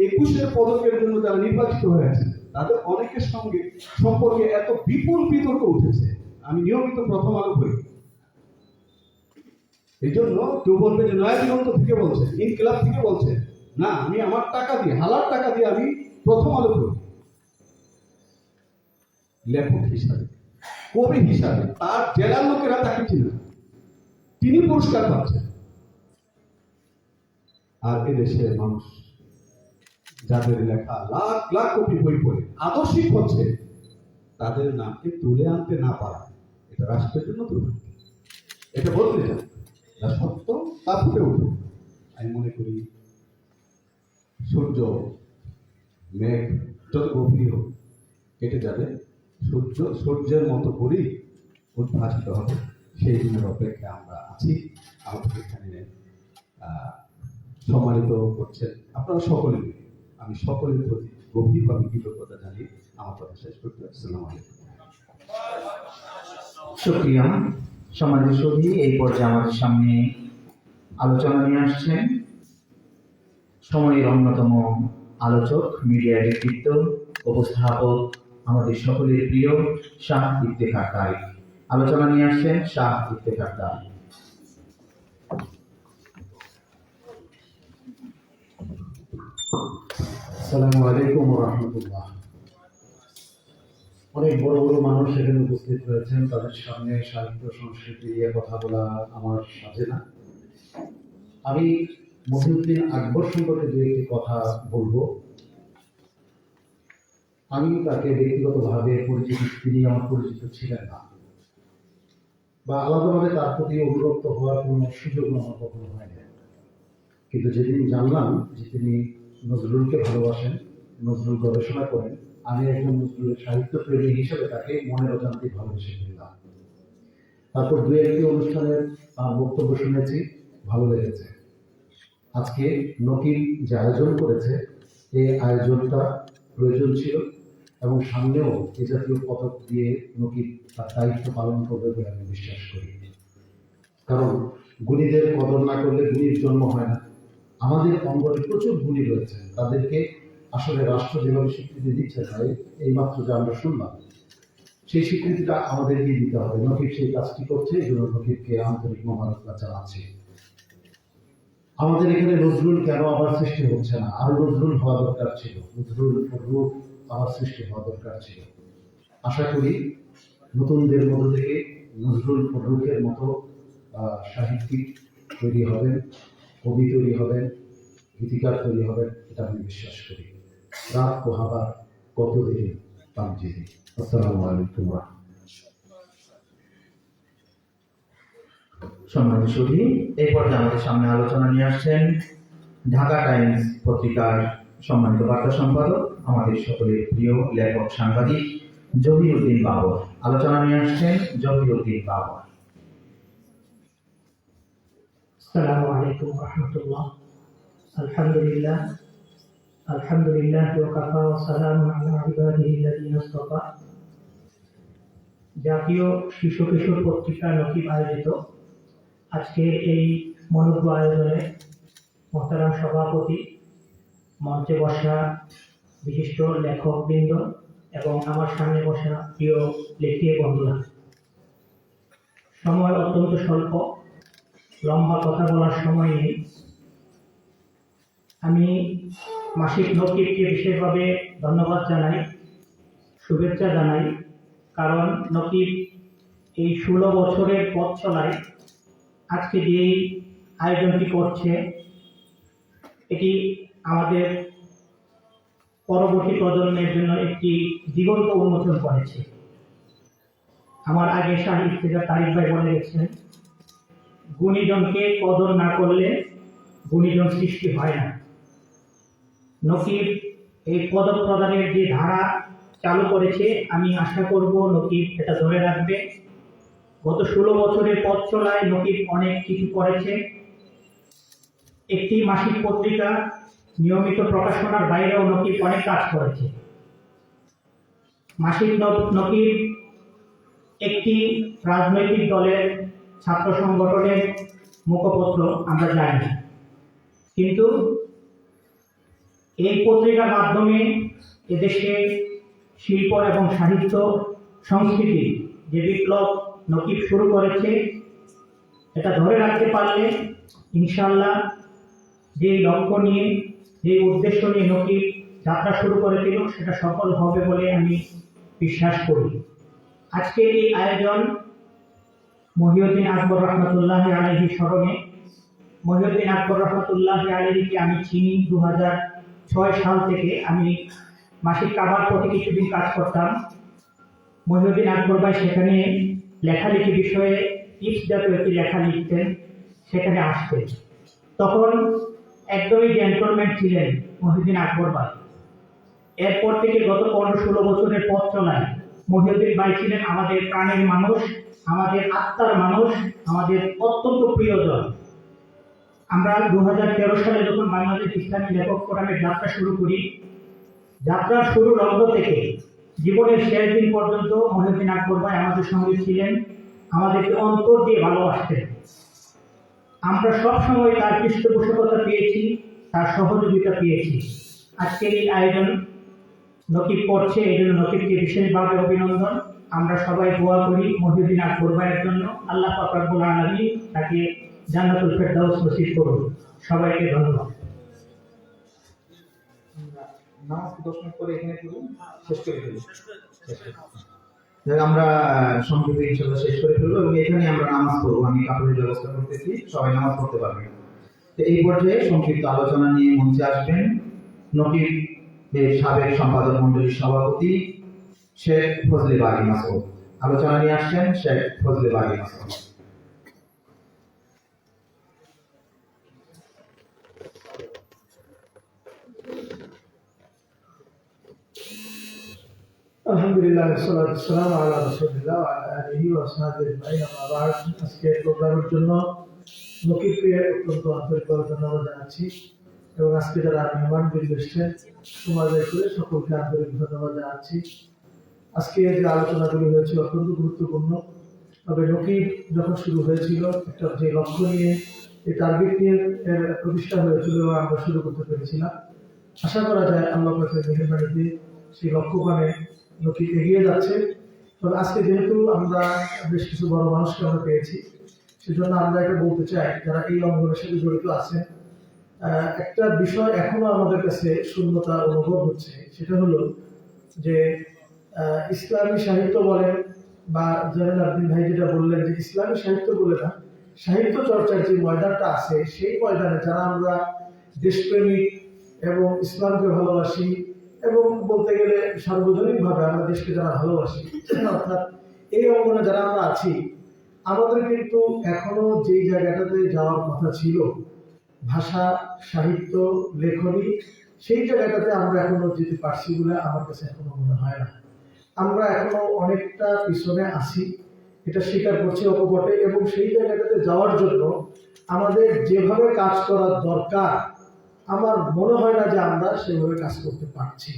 21 পদকের জন্য যারা নির্বাচিত হয়েছে তাদের অনেকের সঙ্গে সম্পর্কে এত বিপুল বিতর্ক উঠেছে। আমি নিয়মিত প্রথম আলো করি, এই জন্য কেউ বলবে যে নয়া দিগন্ত থেকে বলছে, ইনকিলাব থেকে বলছে, না আমি আমার টাকা দিয়ে, হালাল টাকা দিয়ে আমি প্রথম আলো করি। লেখক হিসাবে, কবি হিসাবে তার জেলার লোকেরা তাকে চিনে, তিনি পুরস্কার পাচ্ছেন। আর এদেশের মানুষ যাদের লেখা লাখ লাখ কোটি বই পড়ে আদর্শিক হচ্ছে, তাদের নামকে তুলে আনতে না পারা এটা রাষ্ট্রের জন্য দুর্ভাগ্য। এটা বলতে চান যা সত্য তা ফুটে উঠুক। আমি মনে করি সূর্য মেঘ যত গভীর হোক কেটে যাবে, সূর্যের মতো করেই উদ্ভাসিত হবে। সেই দিনের অপেক্ষা আমরা আছি। আমাদের এখানে সম্মানিত করছেন আপনারা সকলে। আমি সকলের প্রতি গভীরভাবে কৃতজ্ঞতা জানিয়ে আমার কথা শেষ করতে। আসসালামু আলাইকুম। শুকরিয়া। সমাজের সভী এই পর্যায়ে আমাদের সামনে আলোচনা নিয়ে আসছেন সময়ের অন্যতম আলোচক, মিডিয়া ব্যক্তিত্ব, উপস্থাপক, আমাদের সকলের প্রিয় শাহ ইফতেখার কারি। আলোচনা নিয়ে আসছেন শাহ ইফতেখার কারি। আসসালামু আলাইকুম রহমতুল্লাহ। অনেক বড় বড় মানুষ এখানে উপস্থিত রয়েছেন, তাদের সামনে সাহিত্য সংস্কৃতি নিয়ে কথা বলা আমার সাজে না। আমি মহিউদ্দিন আকবর সম্পর্কে দু একটি কথা বলবো। আমি তাকে ব্যক্তিগতভাবে পরিচিত, তিনি আমার পরিচিত ছিলেন না, বা আলাদাভাবে তার প্রতি অনুরক্ত হওয়ার কোনো সুযোগ আমার কখনো হয়নি। কিন্তু যেদিন জানলাম যে তিনি নজরুলকে ভালোবাসেন, নজরুল গবেষণা করেন, আমি একজন নজরুলের সাহিত্য প্রেমী হিসেবে তাকে মনের অজান্তে ভালোবেসে ফেললাম। তারপর দু একটি অনুষ্ঠানের বক্তব্য শুনেছি, ভালো লেগেছে। আজকে নকিব যে আয়োজন করেছে, এই আয়োজনটা প্রয়োজন ছিল এবং সামনেও এ জাতীয় পদক দিয়ে নকিব তার দায়িত্ব পালন করবে বলে আমি বিশ্বাস করি। কারণ গুণীদের কদর না করলে গুণীর জন্ম হয় না। আমাদের অঙ্গনে প্রচুর গুণী রয়েছে, তাদেরকে আসলে রাষ্ট্র যেভাবে স্বীকৃতি দিচ্ছে, তাই এইমাত্র যে আমরা শুনলাম, সেই স্বীকৃতিটা আমাদেরকে দিতে হবে। নকিব সেই কাজটি করছে, এই জন্য নকিবকে আন্তরিক মোবারকবাদ জানাচ্ছি। আমাদের এখানে নজরুল কেন আবার সৃষ্টি হচ্ছে না? আরো নজরুল হওয়া দরকার ছিল, নজরুল রূপ আবার সৃষ্টি হওয়া দরকার ছিল। আশা করি নতুনদের মধ্য থেকে নজরুল ফররুখের মতো সাহিত্যিক তৈরি হবেন, কবি তৈরি হবেন, গীতিকার তৈরি হবেন, এটা আমি বিশ্বাস করি। রাত পোহাবার কত দেরি পাঞ্জিরি। আসসালামু আলাইকুম। সম্মানিত সুধী, এই পর্যায়ে আমাদের সামনে আলোচনা নিয়ে আসছেন ঢাকা টাইমস পত্রিকার সম্মানিত বার্তা সম্পাদক, আমাদের সকলের প্রিয় লেখক সাংবাদিক জহিরুদ্দিন বাবর। আলোচনা নিয়ে আসছেন জহিরুদ্দিন বাবর। আসসালামু আলাইকুম রহমতুল্লাহ। আলহামদুলিল্লাহ আলহামদুলিল্লাহ ওয়া কাফা ওয়া সালামুন আলা ইবাদিহিল্লাযিনা ইসতাফা। জাতীয় শিশু কিশোর পত্রিকা নকিব আয়োজিত আজকের এই মনোজ্ঞ আয়োজনে মোহতারাম সভাপতি, মঞ্চে বসা বিশিষ্ট লেখকবৃন্দ এবং আমার সামনে বসা প্রিয় লেখিক বন্ধুরা, সময় অত্যন্ত স্বল্প, লম্বা কথা বলার সময় নেই। আমি মাসিক নকিবকে বিশেষভাবে ধন্যবাদ জানাই, শুভেচ্ছা জানাই। কারণ নকিব এই 16 বছরের পথ চলায় আজকে যেই আয়োজনটি করছে, এটি আমাদের পরবর্তী প্রজন্মের জন্য একটি দিগন্ত উন্মোচন করেছে। আমার আগে শাহী ইফতেখার তারিক ভাই বলে গেছেন, গুণীজনকে কদর না করলে গুণীজন সৃষ্টি হয় না। নকিব এই পদক প্রদানের যে ধারা চালু করেছে, আমি আশা করব নকিব এটা ধরে রাখবে। গত 16 বছরের পথ চলায় নকিব অনেক কিছু করেছে। একটি মাসিক পত্রিকা নিয়মিত প্রকাশনার বাইরেও নকিব অনেক কাজ করেছে। মাসিক নকিব একটি রাজনৈতিক দলের ছাত্র সংগঠনের মুখপত্র, আমরা জানি, কিন্তু এই পত্রিকার মাধ্যমে এদেশে শিল্প এবং সাহিত্য সংস্কৃতি যে বিপ্লব নকিব শুরু করেছে, এটা ধরে রাখতে পারলে ইনশাআল্লাহ যে লক্ষ্য নিয়ে, যে উদ্দেশ্য নিয়ে নকিব যাত্রা শুরু করেছিল, সেটা সফল হবে বলে আমি বিশ্বাস করি। আজকের এই আয়োজন মহিউদ্দিন আকবর রহমতুল্লাহ আলাইহি স্মরণে। মহিউদ্দিন আকবর রহমতুল্লাহ আলাইহিকে আমি চিনি 2006 সাল থেকে। আমি মাসিক কাবার প্রতি কিছুদিন কাজ করতাম। মহিউদ্দিন আকবর ভাই সেখানে লেখালেখি বিষয়ে টিপস জাতীয় একটি লেখা লিখতেন, সেখানে আসতেন। তখন একদমই জেন্টলম্যান ছিলেন মহিউদ্দিন আকবর ভাই। এরপর থেকে গত 15-16 বছরের পথ চলায় মহিউদ্দিন ভাই ছিলেন আমাদের প্রাণের মানুষ, আমাদের আত্মার মানুষ, আমাদের অত্যন্ত প্রিয়জন। আমরা 2013 সালে যখন বাংলাদেশ ইসলামী লেখক ফোরামের যাত্রা শুরু করি, যাত্রার শুরু লগ্ন থেকে জীবনের শেষ দিন পর্যন্ত মহিউদ্দিন আকবর ভাই আমাদের সঙ্গে ছিলেন, আমাদেরকে অন্তর দিয়ে ভালোবাসতেন। আমরা সবসময় তার পৃষ্ঠপোষকতা পেয়েছি, তার সহযোগিতা পেয়েছি। আজকের এই আয়োজন নকিব করছে, এই জন্য নকিবকে বিশেষভাবে অভিনন্দন। আমরা সবাই দোয়া করি মহিউদ্দিন আকবর ভাইয়ের জন্য, আল্লাহ পাক রব্বুল আলামিন তাকে জান্নাতুল ফেরদাউস নসিব করুন। সবাইকে ধন্যবাদ। 10 মিনিট পরে এখানে একটু শেষ করে ফেলবো। আমরা সংক্ষেপে ইনশাআল্লাহ শেষ করে ফেলবো এবং এখানে আমরা নামাজ পড়বো। আমি কাপড়ের ব্যবস্থা করতেছি, সবাই নামাজ পড়তে পারবেন। তো এই পর্যায়ে সংক্ষিপ্ত আলোচনা নিয়ে মঞ্চে আসবেন নকিবের সাবেক সম্পাদক মণ্ডলীর সভাপতি শেখ ফজলে বারী মাসুদ। আলোচনা নিয়ে আসছেন শেখ ফজলে বারী মাসুদ। আলহামদুলিল্লাহ সাল্লাল্লাহু আলাইহি ওয়াসাল্লাম আলা রাসূলিল্লাহ ওয়া আলা আলিহি ওয়া সাহবিহি আজমাইন। আম্মা বা'দ। আজকে প্রোগ্রামের জন্য নকিবকে অত্যন্ত আন্তরিকভাবে ধন্যবাদ জানাচ্ছি এবং আজকে যারা মেহমানবৃন্দ এসেছেন সময় বের করে সকলকে আন্তরিক ধন্যবাদ জানাচ্ছি। আজকে যে আলোচনাগুলি হয়েছে অত্যন্ত গুরুত্বপূর্ণ। তবে নকিব যখন শুরু হয়েছিল একটা যে লক্ষ্য নিয়ে এই টার্গেট নিয়ে এর প্রতিষ্ঠা হয়েছিল আমরা শুরু করতে পেরেছিলাম। আশা করা যায় আল্লাহ পাকের মেহেরবানিতে সেই লক্ষ্যপানে নকিব এগিয়ে যাচ্ছে। তবে আজকে যেহেতু আমরা বেশ কিছু বড় মানুষকে আমরা পেয়েছি, সেজন্য আমরা এটা বলতে চাই যারা এই অঙ্গনের সাথে জড়িত আছেন, একটা বিষয় এখনো আমাদের কাছে শূন্যতা অনুভব হচ্ছে। সেটা হলো যে ইসলামী সাহিত্য বলেন বা জয়নুল আবেদিন ভাই যেটা বললেন যে ইসলামী সাহিত্য বলে না, সাহিত্য চর্চার যে ময়দানটা আছে সেই ময়দানে যারা আমরা দেশপ্রেমিক এবং ইসলামকে ভালোবাসি এবং বলতে গেলে সার্বজনীনভাবে আমরা দেশকে যারা ভালোবাসি, অর্থাৎ এই অঙ্গনে যারা আমরা আছি, আমাদের কিন্তু এখনো যেই জায়গাটাতে যাওয়ার কথা ছিল ভাষা, সাহিত্য, লেখনী, সেই জায়গাটাতে আমরা এখনো যেতে পারছি বলে আমার কাছে এখনো মনে হয় না। আমরা এখনো অনেকটা পিছনে আছি, এটা স্বীকার করছি অকপটে। এবং সেই জায়গাটাতে যাওয়ার জন্য আমাদের যেভাবে কাজ করার দরকার আমার মনে হয় না যে আমরা সেভাবে কাজ করতে পারছি।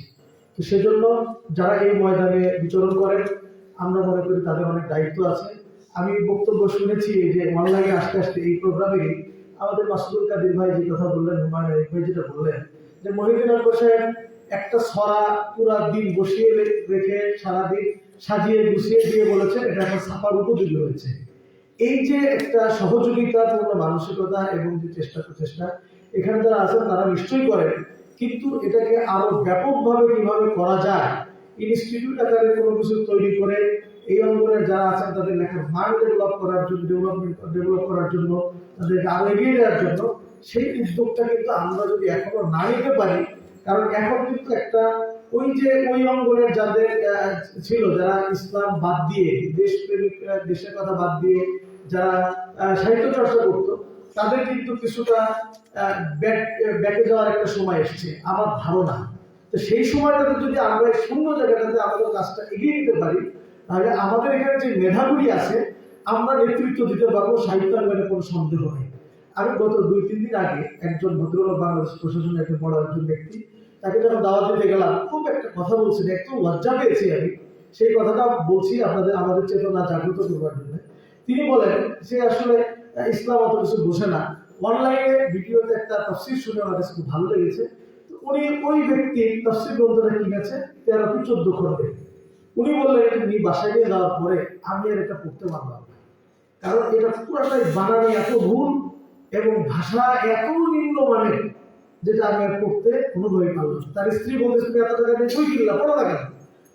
তো সেজন্য যারা এই ময়দানে বিচরণ করেন আমরা মনে করি তাদের অনেক দায়িত্ব আছে। আমি বক্তব্য শুনেছি যে অনলাইনে আসতে আসতে এই প্রোগ্রামে আমাদের মাসুদুল কাদির ভাই যে কথা বললেন, হুমায়ুন আহমেদ ভাই যেটা বললেন যে মহিউদ্দিন আকবর সাহেব একটা ছড়া পুরা দিন বসিয়ে রেখে সারাদিন সাজিয়ে গুছিয়ে দিয়ে বলেছেন এটা এখন ছাপার উপযোগী হয়েছে। এই যে একটা সহযোগিতাপূর্ণ মানসিকতা এবং যে প্রচেষ্টা এখানে যারা আছেন তারা নিশ্চয়ই করেন, কিন্তু এটাকে আরো ব্যাপকভাবে কিভাবে করা যায়, ইনস্টিটিউট আকারে কোনো কিছু তৈরি করে এই অঙ্গনের যারা আছেন তাদের লেখার মান ডেভেলপ করার জন্য তাদেরকে আরো এগিয়ে দেওয়ার জন্য সেই উদ্যোগটা কিন্তু আমরা যদি এখনো না নিতে পারি, কারণ এখন কিন্তু একটা ওই অঙ্গনের যাদের ছিল যারা ইসলাম বাদ দিয়ে দেশপ্রেমিক দেশের কথা বাদ দিয়ে যারা সাহিত্য চর্চা করতো তাদের কিন্তু কিছুটা ব্যাকে যাওয়ার একটা সময় এসেছে আমার ধারণা। তো সেই সময়টাতে যদি আমরা এই শূন্য জায়গাটাতে আমাদের কাজটা এগিয়ে নিতে পারি, তাহলে আমাদের এখানে যে মেধাগুলি আছে আমরা নেতৃত্ব দিতে পারবো, সাহিত্যাঙ্গনে কোনো সন্দেহ নেই। আমি গত 2-3 দিন আগে একজন ভদ্রলোক বাংলাদেশ প্রশাসনের একজন বড় একজন ব্যক্তি, তাকে যখন দাওয়াত দিতে গেলাম খুব একটা কথা বলছেন, একটু লজ্জা পেয়েছি আমি। সেই কথাটা বলছি আমাদের চেতনা জাগ্রত করবার জন্য। তিনি বলেন যে আসলে ইসলাম অত কিছু বোঝে না। অনলাইনে ভিডিওতে একটা তাফসীর শুনে আমার কাছে খুব ভালো লেগেছে। উনি ওই ব্যক্তি তাফসীর গ্রন্থটা কিনেছে 13-14 খণ্ডে। উনি বললেন উনি বাসায় নিয়ে যাওয়ার পরে আমি আর এটা পড়তে পারলাম না, কারণ এটা পুরাটাই বানানি এত ভুল এবং ভাষা এত নিম্নমানের যেটা আমি আর পড়তে কোনোভাবেই পারলাম। তার স্ত্রী বলতেছে তুমি এত টাকা দিয়ে বই কিনলা, পড়ো না কেন?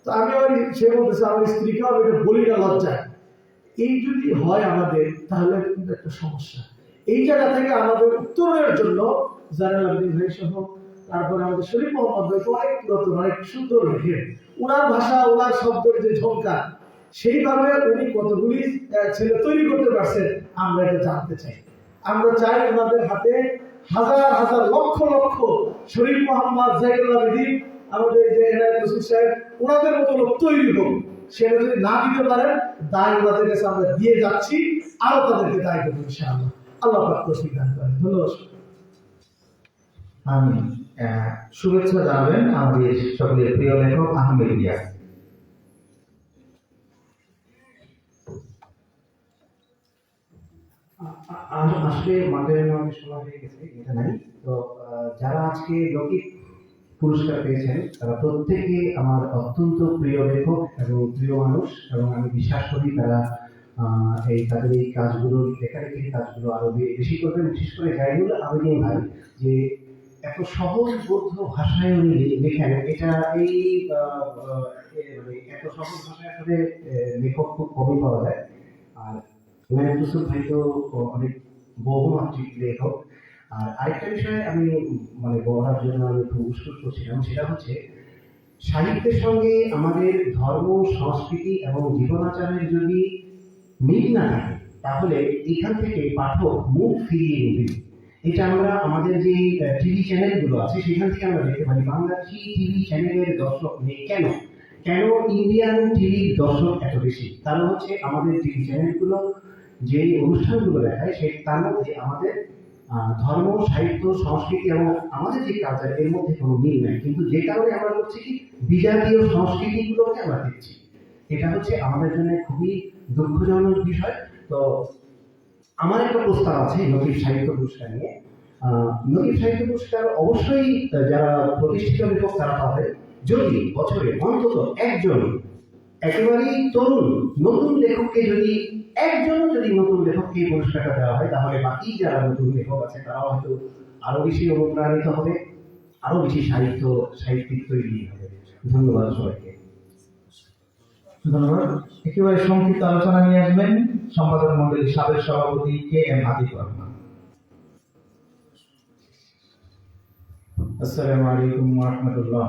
তো আমি সে বলতেছে আমার স্ত্রীকেও আমি এটা বলি না লজ্জায়। এই যদি হয় আমাদের তাহলে কিন্তু একটা সমস্যা। এই জায়গা থেকে আমাদের উত্তরের জন্য জয়নুল আবেদিন ভাই সহ তারপরে আমাদের শরীফ মোহাম্মদ ভাই অনেক পুরাতন অনেক সুন্দর লেখেন, ওনার ভাষা ওনার শব্দের যে ঝঙ্কার সেইভাবে উনি কতগুলি ছেলে তৈরি করতে পারছেন আমরা এটা জানতে চাই। আমরা চাই ওনাদের হাতে হাজার হাজার লক্ষ লক্ষ শরীফ মোহাম্মদ জয়নুল আবেদিন আমাদের যে এনায়েত হোসেন সাহেব ওনাদের মতো লোক তৈরি হোক। সেটা যদি না দিতে পারেন দায় ওনাদের কাছে আমরা দিয়ে যাচ্ছি, আরো তাদেরকে দায় দেবো ইনশাআল্লাহ। আল্লাহ পাক তৌফিক দান করেন। ধন্যবাদ। আমি শুভেচ্ছা জানাবেন আমাদের সকলের প্রিয় লেখক আহমেদ ইলিয়াস। আজকে মাঠে অনেক সময় হয়ে গেছে এটা নাই তো যারা আজকে লৌকিক পুরস্কার পেয়েছেন তারা প্রত্যেকে আমার অত্যন্ত প্রিয় লেখক এবং প্রিয় মানুষ, এবং আমি বিশ্বাস করি তারা তাদের এই কাজগুলো লেখালেখির কাজগুলো আরো বেশি করবেন। বিশেষ করে জাইনুল আবেদিন ভাই যে এত সহজবোধ্য ভাষায় উনি লেখেন, এটা এই মানে এত সহজ ভাষায় আসলে লেখক খুব কমই পাওয়া যায়। আর হুমায়ুন ইউসুফ ভাই তো অনেক বহুমাত্রিক লেখক। আর আরেকটা বিষয় আমি মানে বলার জন্য আমি একটু উৎসুক করছিলাম, সেটা হচ্ছে সাহিত্যের সঙ্গে আমাদের ধর্ম, সংস্কৃতি এবং জীবনাচারের যদি মিল না থাকে, তাহলে এখান থেকে পাঠক মুখ ফিরিয়ে নেবে। এটা আমরা আমাদের যে টিভি চ্যানেলগুলো আছে সেখান থেকে আমরা দেখতে পারি। বাংলাদেশি টিভি চ্যানেলের দর্শক নেই কেন? কেন ইন্ডিয়ান টিভির দর্শক এত বেশি? কারণ হচ্ছে আমাদের টিভি চ্যানেলগুলো যে অনুষ্ঠানগুলো দেখায় তার মধ্যে আমাদের ধর্ম, সাহিত্য, সংস্কৃতি এবং আমাদের যে কালচার এর মধ্যে কোনো মিল নাই। কিন্তু যে কারণে আমরা করছি কি, বিজাতীয় সংস্কৃতিগুলোকে আমরা দেখছি। এটা হচ্ছে আমাদের জন্য খুবই দুঃখজনক বিষয়। তো আমার একটা প্রস্তাব আছে নকিব সাহিত্য পুরস্কার নিয়ে। নকিব সাহিত্য পুরস্কার অবশ্যই যারা প্রতিষ্ঠিত লেখক তারা পাবে, যদি বছরে অন্তত একজন একেবারেই তরুণ নতুন লেখককে, যদি একজনও যদি নতুন লেখককে এই পুরস্কারটা দেওয়া হয়, তাহলে বাকি যারা নতুন লেখক আছে তারাও হয়তো আরো বেশি অনুপ্রাণিত হবে, আরো বেশি সাহিত্যিক তৈরি হবে। ধন্যবাদ সবাইকে। ধন্যবাদ। একেবারে সংক্ষিপ্ত আলোচনা নিয়ে আসবেন সম্পাদক মণ্ডলীর সাবেক সভাপতি KM আতিকুর রহমান। আসসালামু আলাইকুম ওয়া রাহমাতুল্লাহ।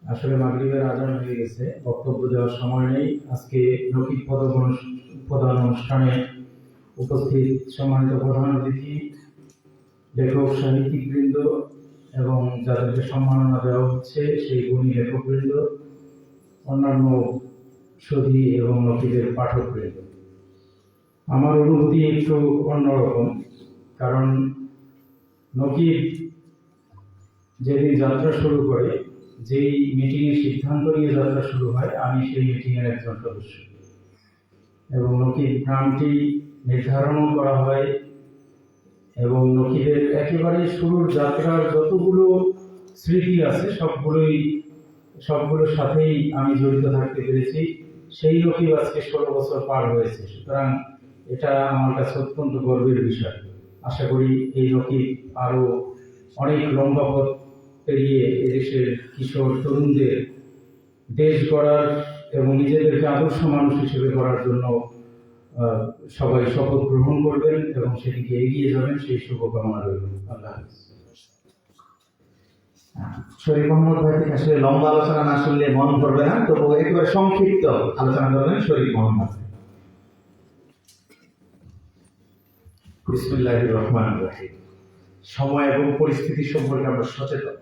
আসলে মাগরিবের আজান হয়ে গেছে, বক্তব্য দেওয়ার সময় নেই। আজকে নকিব প্রদান অনুষ্ঠানে উপস্থিত সম্মানিত প্রধান অতিথি, লেখক সাহিত্যিকবৃন্দ এবং যাদেরকে সম্মাননা দেওয়া হচ্ছে সেই গুণী লেখকবৃন্দ, অন্যান্য সুধী এবং নকিবের পাঠকবৃন্দ, আমার অনুভূতি একটু অন্যরকম। কারণ নকিব যেদিন যাত্রা শুরু করে, যেই মিটিংয়ের সিদ্ধান্ত নিয়ে যাত্রা শুরু হয়, আমি সেই মিটিংয়ের একজন সদস্য। এবং নকিব নামটি নির্ধারণও করা হয় এবং নকিবের একেবারে শুরুর যাত্রার যতগুলো স্মৃতি আছে সবগুলোর সাথেই আমি জড়িত থাকতে পেরেছি। সেই নকিব আজকে 16 বছর পার হয়েছে। সুতরাং এটা আমার কাছে অত্যন্ত গর্বের বিষয়। আশা করি এই নকিব আরো অনেক লম্বা পথ পেরিয়ে এদেশের কিশোর তরুণদের দেশ গড়ার এবং নিজেদেরকে আদর্শ মানুষ হিসেবে গড়ার জন্য সবাই শপথ গ্রহণ করবেন এবং সেদিকে এগিয়ে যাবেন, সেই শুভকামনা রইল। আল্লাহ হাফেজ। শরীফ মোহাম্মদ ভাই থেকে আসলে লম্বা আলোচনা না শুনলে মন করবে না, তবু একেবারে সংক্ষিপ্ত আলোচনা করবেন শরীফ মোহাম্মদ। বিসমিল্লাহির রহমানির রহিম। সময় এবং পরিস্থিতি সম্পর্কে আমরা সচেতন।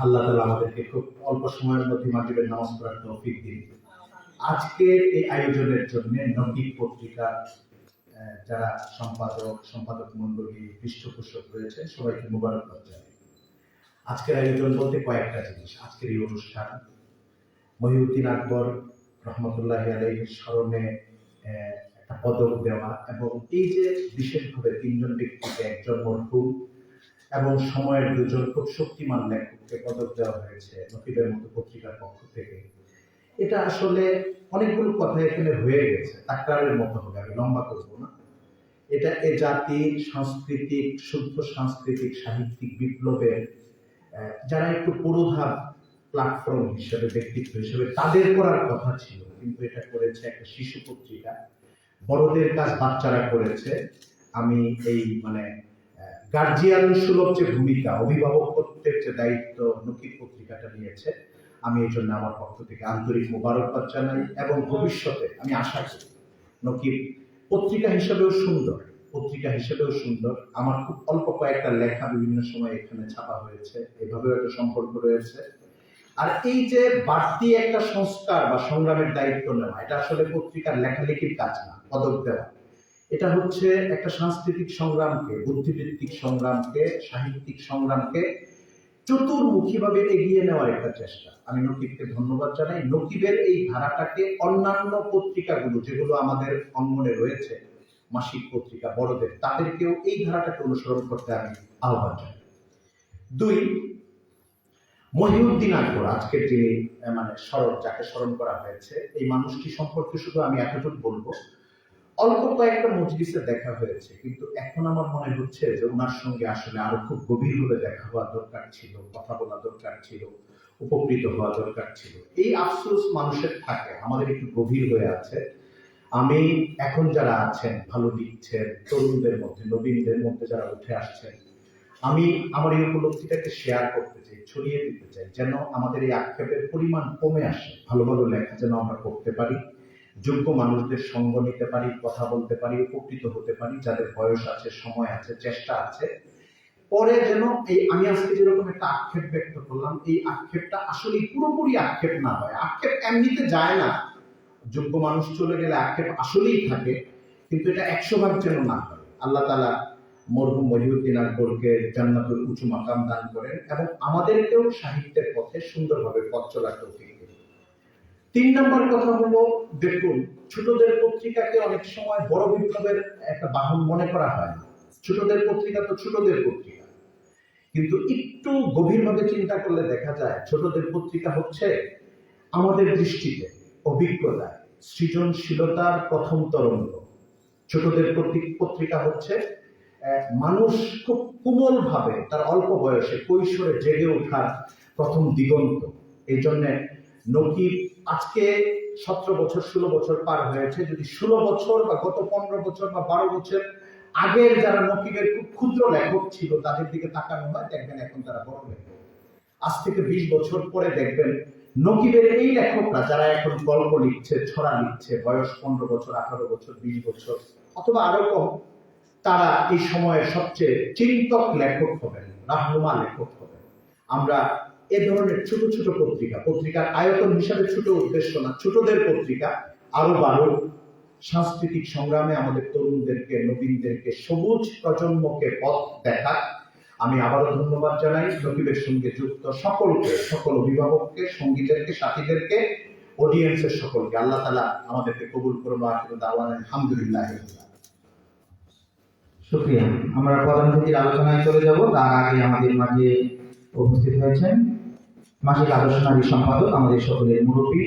আল্লাহ তাআলা আমাদেরকে খুব অল্প সময়ের মধ্যে মাগরিবের নামাজ পড়ার তৌফিক দিন। আজকের এই আয়োজনের জন্য নকিব পত্রিকা যারা সম্পাদক মণ্ডলী, পৃষ্ঠপোষক রয়েছে, সবাইকে মোবারকবাদ জানাই। আজকের আয়োজন বলতে কয়েকটা জিনিস। আজকের এই অনুষ্ঠান মহিউদ্দিন আকবর রহমতুল্লাহ আলাইহির স্মরণে একটা পদক দেওয়া, এবং এই যে বিশেষভাবে 3 জন ব্যক্তিকে, একজন মরহুম এবং সময়ের 2 জন খুব শক্তিমান লেখককে পদক দেওয়া হয়েছে নকিবের মতো পত্রিকার পক্ষ থেকে। এটা আসলে অনেকগুলো কথা এখানে হয়ে গেছে, তাকরারের মতো হবে, আমি লম্বা করবো না। এটা এ জাতির সাংস্কৃতিক, শুদ্ধ সাংস্কৃতিক সাহিত্যিক বিপ্লবের যারা একটু পুরোধার প্ল্যাটফর্ম হিসেবে, ব্যক্তিত্ব হিসেবে তাদের করার কথা ছিল, কিন্তু এটা করেছে একটা শিশু পত্রিকা। বড়দের কাজ বাচ্চারা করেছে। আমি এই মানে গার্জিয়ান সুলভ যে ভূমিকা, অভিভাবকত্বের যে দায়িত্ব নকিব পত্রিকাটা নিয়েছে, আমি এই জন্য আমার পক্ষ থেকে আন্তরিক মোবারকবাদ জানাই। এবং ভবিষ্যতে আমি আশা করি নকিব পত্রিকা হিসেবেও সুন্দর। আমার খুব অল্প কয়েকটা লেখা বিভিন্ন সময় এখানে ছাপা হয়েছে, এভাবেও একটা সম্পর্ক রয়েছে। আর এই যে বাড়তি একটা সংস্কার বা সংগ্রামের দায়িত্ব নেওয়া, এটা আসলে পত্রিকার লেখালেখির কাজ না, পদক দেওয়া। এটা হচ্ছে একটা সাংস্কৃতিক সংগ্রামকে, বুদ্ধিবৃত্তিক সংগ্রামকে, সাহিত্যিক সংগ্রামকে চতুর্মুখীভাবে এগিয়ে নেওয়ার একটা চেষ্টা। আমি নকিবকে ধন্যবাদ জানাই। নকিবের এই ধারাটাকে অন্যান্য পত্রিকাগুলো যেগুলো আমাদের অঙ্গনে রয়েছে, মাসিক পত্রিকা বড়দের, তাদেরকেও এই ধারাটাকে অনুসরণ করতে আমি আহ্বান জানাই। 2, মহিউদ্দিন আকবর, আজকের যিনি যাকে স্মরণ করা হয়েছে, এই মানুষটি সম্পর্কে শুধু আমি এতটুকু বলবো, অল্প কয়েকটা মজলিসে দেখা হয়েছে, কিন্তু এখন আমার মনে হচ্ছে যে ওনার সঙ্গে আসলে আরো খুব গভীরভাবে দেখা হওয়া দরকার ছিল, কথা বলা দরকার ছিল, উপকৃত হওয়া দরকার ছিল। এই আফসোস মানুষের থাকে, আমাদের একটু গভীর হয়ে আছে। আমি এখন যারা আছেন ভালো লিখছেন, তরুণদের মধ্যে, নবীনদের মধ্যে যারা উঠে আসছেন, আমি আমার এই উপলব্ধিটাকে শেয়ার করতে চাই, ছড়িয়ে দিতে চাই, যেন আমাদের এই আক্ষেপের পরিমাণ কমে আসে। ভালো ভালো লেখা যেন আমরা করতে পারি, যোগ্য মানুষদের সঙ্গ নিতে পারি, কথা বলতে পারি, উপকৃত হতে পারি, যাদের বয়স আছে, সময় আছে, চেষ্টা আছে। পরে যেন এই আমি আজকে যেরকম একটা আক্ষেপ ব্যক্ত করলাম, এই আক্ষেপটা আসলে পুরোপুরি আক্ষেপ না হয়। আক্ষেপ এমনিতে যায় না, যোগ্য মানুষ চলে গেলে আক্ষেপ আসলেই থাকে, কিন্তু এটা 100 ভাগ যেন না হয়। আল্লাহ তাআলা মরহুম মহিউদ্দিন আকবরকে জান্নাতুল উঁচু মাকাম দান করেন এবং আমাদেরকেও সাহিত্যের পথে সুন্দরভাবে পথ চলার তৌফিক দিন। 3 নম্বর কথা হলো, দেখুন, ছোটদের পত্রিকাকে অনেক সময় বড় বিপ্লবের একটা বাহন মনে করা হয় না। ছোটদের পত্রিকা তো ছোটদের পত্রিকা, কিন্তু একটু গভীরভাবে চিন্তা করলে দেখা যায় ছোটদের পত্রিকা হচ্ছে আমাদের দৃষ্টিতে অভিজ্ঞতা, সৃজনশীলতার প্রথম তরঙ্গ। ছোটদের পত্রিকা হচ্ছে মানুষ খুব কোমল ভাবে তার অল্প বয়সে কৈশোরে জেগে ওঠার প্রথম দিগন্ত। এই জন্য নকিব আজকে 17 বছর 16 বছর পার হয়েছে, যদি 16 বছর বা গত 15 বছর বা 12 বছর আগের যারা নকিবের খুব ক্ষুদ্র লেখক ছিল তাদের দিকে তাকানো হয়, দেখবেন এখন তারা বড় লেখক। আজ থেকে 20 বছর পরে দেখবেন নকিবের এই লেখকরা যারা এখন গল্প লিখছে, ছড়া লিখছে, বয়স 15 বছর 18 বছর 20 বছর অথবা আরো কম, তারা এই সময়ের সবচেয়ে চিন্তক লেখক হবেন, রাহনুমা লেখক হবেন। আমরা এ ধরনের ছোট ছোট পত্রিকার আয়তন হিসাবে ছোট উদ্দেশ্য না, ছোটদের পত্রিকা আরো বাড়ুক, সাংস্কৃতিক সংগ্রামে আমাদের তরুণদেরকে, নবীনদেরকে, সবুজ প্রজন্মকে পথ দেখাক। আমি আবারও ধন্যবাদ জানাই নকিবের সঙ্গে যুক্ত সকলকে, সকল অভিভাবককে, সঙ্গীদেরকে, সাথীদেরকে, অডিয়েন্সের সকলকে। আল্লাহ তাআলা আমাদেরকে কবুল করুন। আলহামদুলিল্লাহ। শুকরিয়া। আমরা প্রধান অতিথির আলোচনায় চলে যাব। তার আগে আমাদের মাঝে উপস্থিত হয়েছেন মাসিক আদর্শ নারী সম্পাদক, আমাদের সকলের মুরব্বী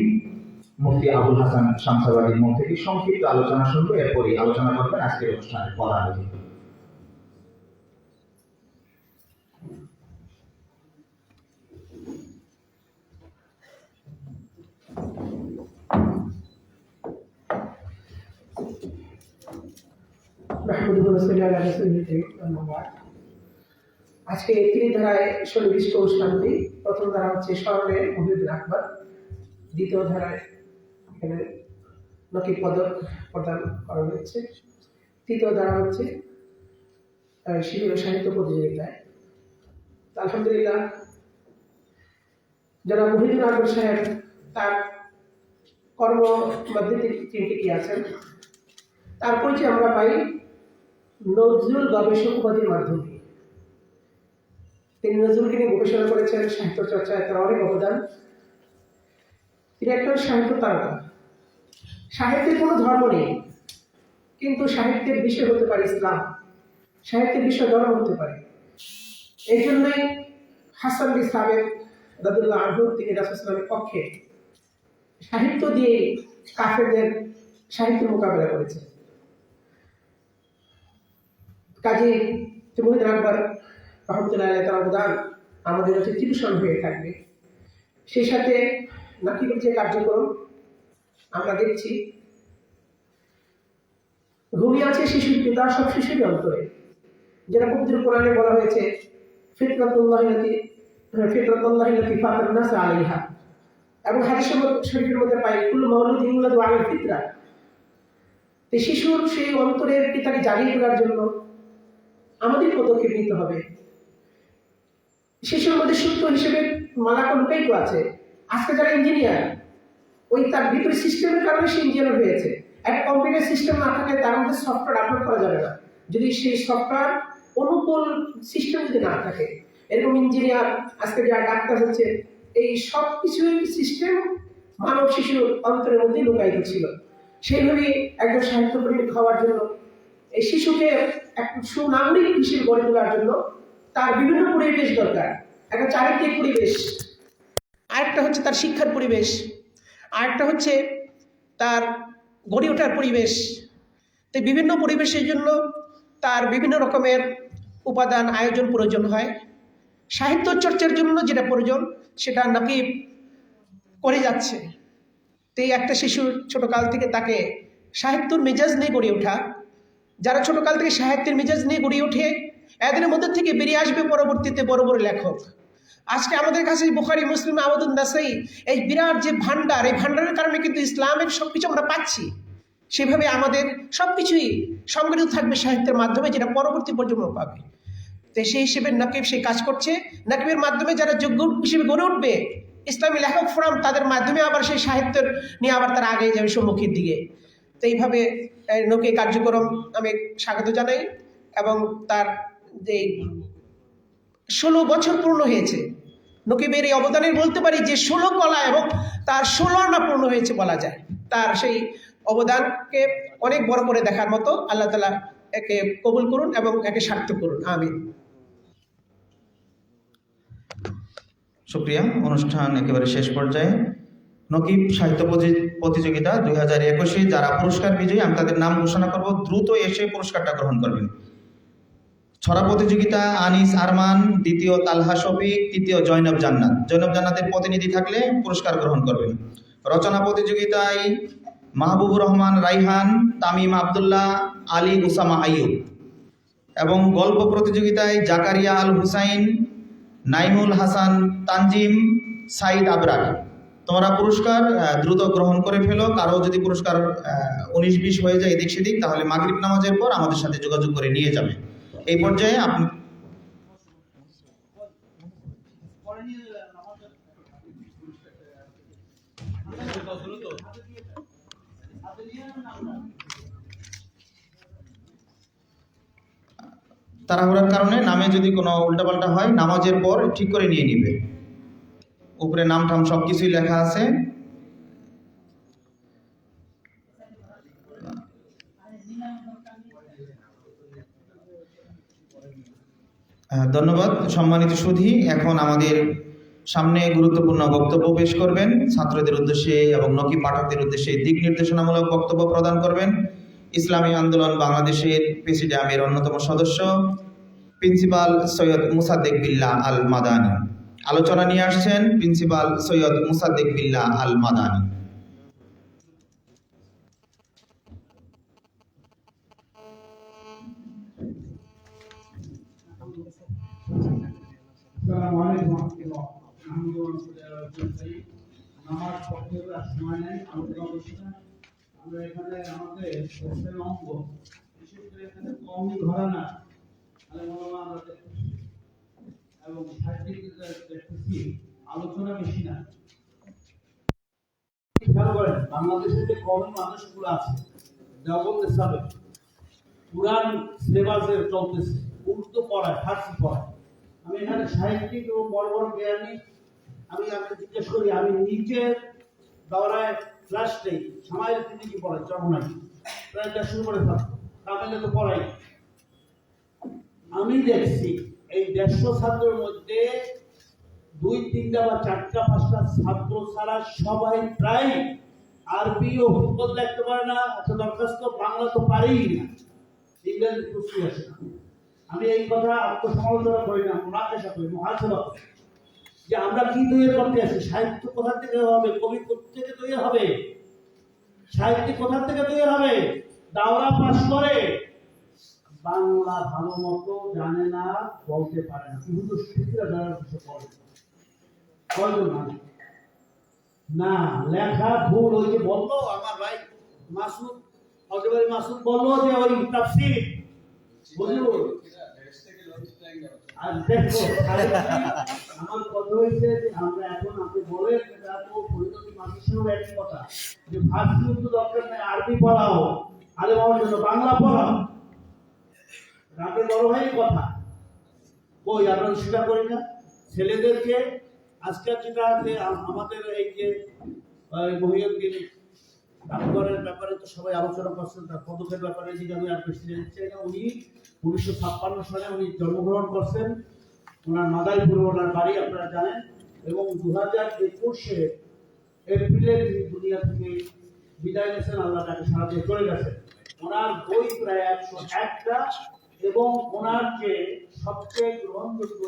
মুফতি আবুল হাসান শামসাবাদীর মুখ থেকে সংক্ষিপ্ত আলোচনা শুনবো। এরপরই আলোচনা করবেন আজকের অনুষ্ঠানের প্রধান অতিথি। আজকে 3 ধারায় সুনির্দিষ্ট অনুষ্ঠানটি। প্রথম ধারা হচ্ছে স্মরণে মহিউদ্দিন আকবর, দ্বিতীয় ধারায় এখানে নকিব পদক প্রদান করা হয়েছে, তৃতীয় ধারা হচ্ছে শিবির সাহিত্য প্রতিযোগিতায়। আলহামদুলিল্লাহ, যারা মহিউদ্দিন আকবর সাহেব তার কর্ম মধ্যে তিনটি কি আছেন, তার পরিচয় আমরা পাই নজরুল গবেষক উপাধির মাধ্যমে। তিনি নজরুলকে নিয়ে গবেষণা করেছেন, সাহিত্য চর্চায় তার অনেক অবদান। তিনি একজন সাহিত্য তারকা। সাহিত্যের কোনো ধর্ম নেই, কিন্তু সাহিত্যের বিষয় হতে পারে ইসলাম, সাহিত্যের বিষয় ধর্ম হতে পারে। এই জন্যই হাসান বিন সাবেত রাদিয়াল্লাহু আনহু তিনি রাসূল সাল্লাল্লাহু আলাইহি ওয়াসাল্লামের পক্ষে সাহিত্য দিয়ে কাফেরদের সাহিত্য মোকাবেলা করেছেন। কাজী মহিউদ্দিন আকবর রহমতুল্লাহ আলাইহি তার অবদান আমাদের হচ্ছে চিরস্মরণ হয়ে থাকবে। সেই সাথে নকিবের যে কার্যক্রম আমরা দেখছি, রুমি আছে শিশুর পিতা, সব শিশুরই অন্তরে। যেটা পবিত্র কোরআনে বলা হয়েছে ফিতরাতুল্লাহি লাতি ফাতারান নাস আলাইহা, এবং হাদিস শরীফের মধ্যে পাই কুল্লু মাউলুদিন ইউলাদু আলাল ফিতরা। এই শিশুর সেই অন্তরের পিতাকে জাগিয়ে তোলার জন্য আমাদের পদক্ষেপ নিতে হবে। শিশুর মধ্যে সূত্র হিসেবে মালাকুল লুকায়িত আছে। আজকে যারা ইঞ্জিনিয়ার, ওই তার ভিতরে সিস্টেমের কারণে সে ইঞ্জিনিয়ার হয়েছে। একটা কম্পিউটার সিস্টেম না থাকলে তার মধ্যে সফটওয়্যার আপলোড করা যাবে না, যদি সেই সফটওয়্যার অনুকূল সিস্টেম যদি না থাকে। এরকম ইঞ্জিনিয়ার, আজকে যারা ডাক্তার হচ্ছে, এই সব কিছুই সিস্টেম মানব শিশুর অন্তরের মধ্যে লুকায়িত ছিল। সেইভাবে একজন সাহিত্যপ্রেমিক হওয়ার জন্য, এই শিশুকে এক সুনাগরিক হিসেবে গড়ে তোলার জন্য তার বিভিন্ন পরিবেশ দরকার। একটা চারিত্রিক পরিবেশ, আরেকটা হচ্ছে তার শিক্ষার পরিবেশ, আরেকটা হচ্ছে তার গড়ে ওঠার পরিবেশ, তো বিভিন্ন পরিবেশের জন্য তার বিভিন্ন রকমের উপাদান আয়োজন প্রয়োজন হয়। সাহিত্য চর্চার জন্য যেটা প্রয়োজন সেটা নকিব করে যাচ্ছে। তো এই একটা শিশু ছোটকাল থেকে তাকে সাহিত্যর মেজাজ নিয়ে গড়ে ওঠা, যারা ছোটকাল থেকে সাহিত্যের মেজাজ নিয়ে গড়ে ওঠে এদের মধ্যে থেকে বেরিয়ে আসবে পরবর্তীতে বড় বড় লেখক। আজকে আমাদের কাছে বুখারী, মুসলিম, আবু নাসাই এই বিরাট যে ভান্ডার, এই ভান্ডারের কারণে কিন্তু ইসলামের সবকিছু আমরা পাচ্ছি। সেভাবে আমাদের সবকিছুই সংগঠিত থাকবে সাহিত্যের মাধ্যমে, যেটা পরবর্তী প্রজন্ম পাবে। তো সেই হিসেবে নকিব সেই কাজ করছে। নকিবের মাধ্যমে যারা যোগ্য হিসেবে গড়ে উঠবে ইসলামী লেখক ফোরাম, তাদের মাধ্যমে আবার সেই সাহিত্যের নিয়ে আবার তারা আগে যাবে সম্মুখের দিকে। তো এইভাবে নকিব কার্যক্রম আমি স্বাগত জানাই। এবং তার যে 16 বছর পূর্ণ হয়েছে নকিবের এই অবদানের বলতে পারি যে 16 কলা এবং তার 16 আনা পূর্ণ হয়েছে বলা যায়। তার সেই অবদানকে অনেক বড় করে দেখার মতো আল্লাহ তাআলা একে কবুল করুন এবং একে সার্থক করুন, আমিন। সুপ্রিয়া, অনুষ্ঠান একেবারে শেষ পর্যায়ে। নকিব সাহিত্য প্রতিযোগিতা 2021-এ যারা পুরস্কার বিজয়ী আমি তাদের নাম ঘোষণা করব, দ্রুত এসে পুরস্কারটা গ্রহণ করবেন। ছড়া প্রতিযোগিতা আনিস আরমান, দ্বিতীয় তালহা শফিক, তৃতীয় জয়নব জান্নাত। জয়নব জান্নাতের প্রতিনিধি থাকলে পুরস্কার গ্রহণ করবেন। রচনা প্রতিযোগিতায় মাহবুবুর রহমান রাইহান, তামিম আবদুল্লাহ, আলী উসামা আইয়ুব। এবং গল্প প্রতিযোগিতায় জাকারিয়া আল হুসাইন, নাইমুল হাসান তানজিম, সাইদ আবরার। তোমরা পুরস্কার দ্রুত গ্রহণ করে ফেলো। কারো যদি পুরস্কার 19-20 হয়ে যায় এদিক সেদিক, তাহলে মাগরিব নামাজের পর আমাদের সাথে যোগাযোগ করে নিয়ে যাবে। এই পর্যায়ে আপনি তাড়াহুড়ার কারণে নামে যদি কোনো উল্টাপাল্টা হয় নামাজের পর ঠিক করে নিয়ে নিবে। উপরে নাম টাম সব কিছুই লেখা আছে। ধন্যবাদ সম্মানিত সুধী। এখন আমাদের সামনে গুরুত্বপূর্ণ বক্তব্য পেশ করবেন ছাত্রদের উদ্দেশ্যে এবং নকিব পাঠকদের উদ্দেশ্যে দিক নির্দেশনামূলক বক্তব্য প্রদান করবেন ইসলামী আন্দোলন বাংলাদেশের প্রেসিডিয়ামের অন্যতম সদস্য প্রিন্সিপাল সৈয়দ মুসাদ্দেক বিল্লাহ আল মাদানী। আলোচনা নিয়ে আসছেন প্রিন্সিপাল সৈয়দ মুসাদ্দেক বিল্লাহ আল মাদানী। আসসালামু আলাইকুম ওয়া রাহমাতুল্লাহ। নামাজ পড়তে সময় নেই, আলোচনা করছি না। আমরা এখানে আমাদের দেশের অঙ্গ, বিশেষ করে এখানে কওমি ঘরানা আমরা দেখতেছি এবং সাহিত্যিক দেখতেছি, আলোচনা বেশি না। খেয়াল করেন বাংলাদেশের যে কওমি মানুষগুলো আছে, দেওবন্দ সাবেক পুরান সিলেবাসে চলতেছে, উর্দু পড়ায়, ফার্সি পড়ায়। আমি এখানে সাহিত্যিক এবং বড় বড় জ্ঞানী আমি জিজ্ঞেস করি, আমি নিজের দৌড়ায় ক্লাস নেই, সময় তিনি কি পড়াই চরমনাই প্রায় 150 করে ছাত্র, তামিলে তো পড়াই। আমি দেখছি এই 150 ছাত্রের মধ্যে 2-3টা বা 4টা-5টা ছাত্র ছাড়া সবাই প্রায় আরবি ও ফুটবল লিখতে পারে না। আচ্ছা দরখাস্ত বাংলা তো পারেই না, ইংরেজি প্রশ্ন আসে না। আমি এই কথা আত্মসমালোচনা করি না, মুনাকাশা করি, মুহাসাবা করি যে আমরা কি তৈরি করতে আছি। সাহিত্য কোথা থেকে হবে, কবি কোথা থেকে তৈরি হবে, সাহিত্য কোথা থেকে তৈরি হবে। দাওরা পাস করে বাংলা ভালো মতো জানে না, বলতে পারে না, শুধু শিক্ষিরা যারা কিছু বলে কয়জন না লেখা ভুল। ওই যে বললো আমার ভাই মাসুদ, অজবাই মাসুদ বললো যে ওই তাফসীর বুঝলো। আর দেখো আমার কথা হয়েছে যে আমরা এখন আপনি বলেন এটা তো পরিণতি মানুষের একই কথা যে ফার্সি উর্দু দরকার নেই, আরবি পড়াও, আরে আমার জন্য বাংলা পড়াও। রাতে বড় ভাই কথা কই আমরা সেটা করি না। ছেলেদেরকে আজকাল যেটা যে আমাদের এই যে মহিউদ্দিন ডাক্তারের ব্যাপারে তো সবাই আলোচনা করছেন, তার পদকের ব্যাপারে দিকে আমি আর বেশি জানতে চাই না। উনি 1956 সালে উনি জন্মগ্রহণ করছেন, ওনার মাদারীপুর ওনার বাড়ি আপনারা জানেন, এবং 2021 এপ্রিলে তিনি দুনিয়া থেকে বিদায় নিয়েছেন। আল্লাহ তাকে সারা দিয়ে চলে গেছেন। ওনার বই প্রায় 101টা এবং ওনার যে সবচেয়ে গ্রহণযোগ্য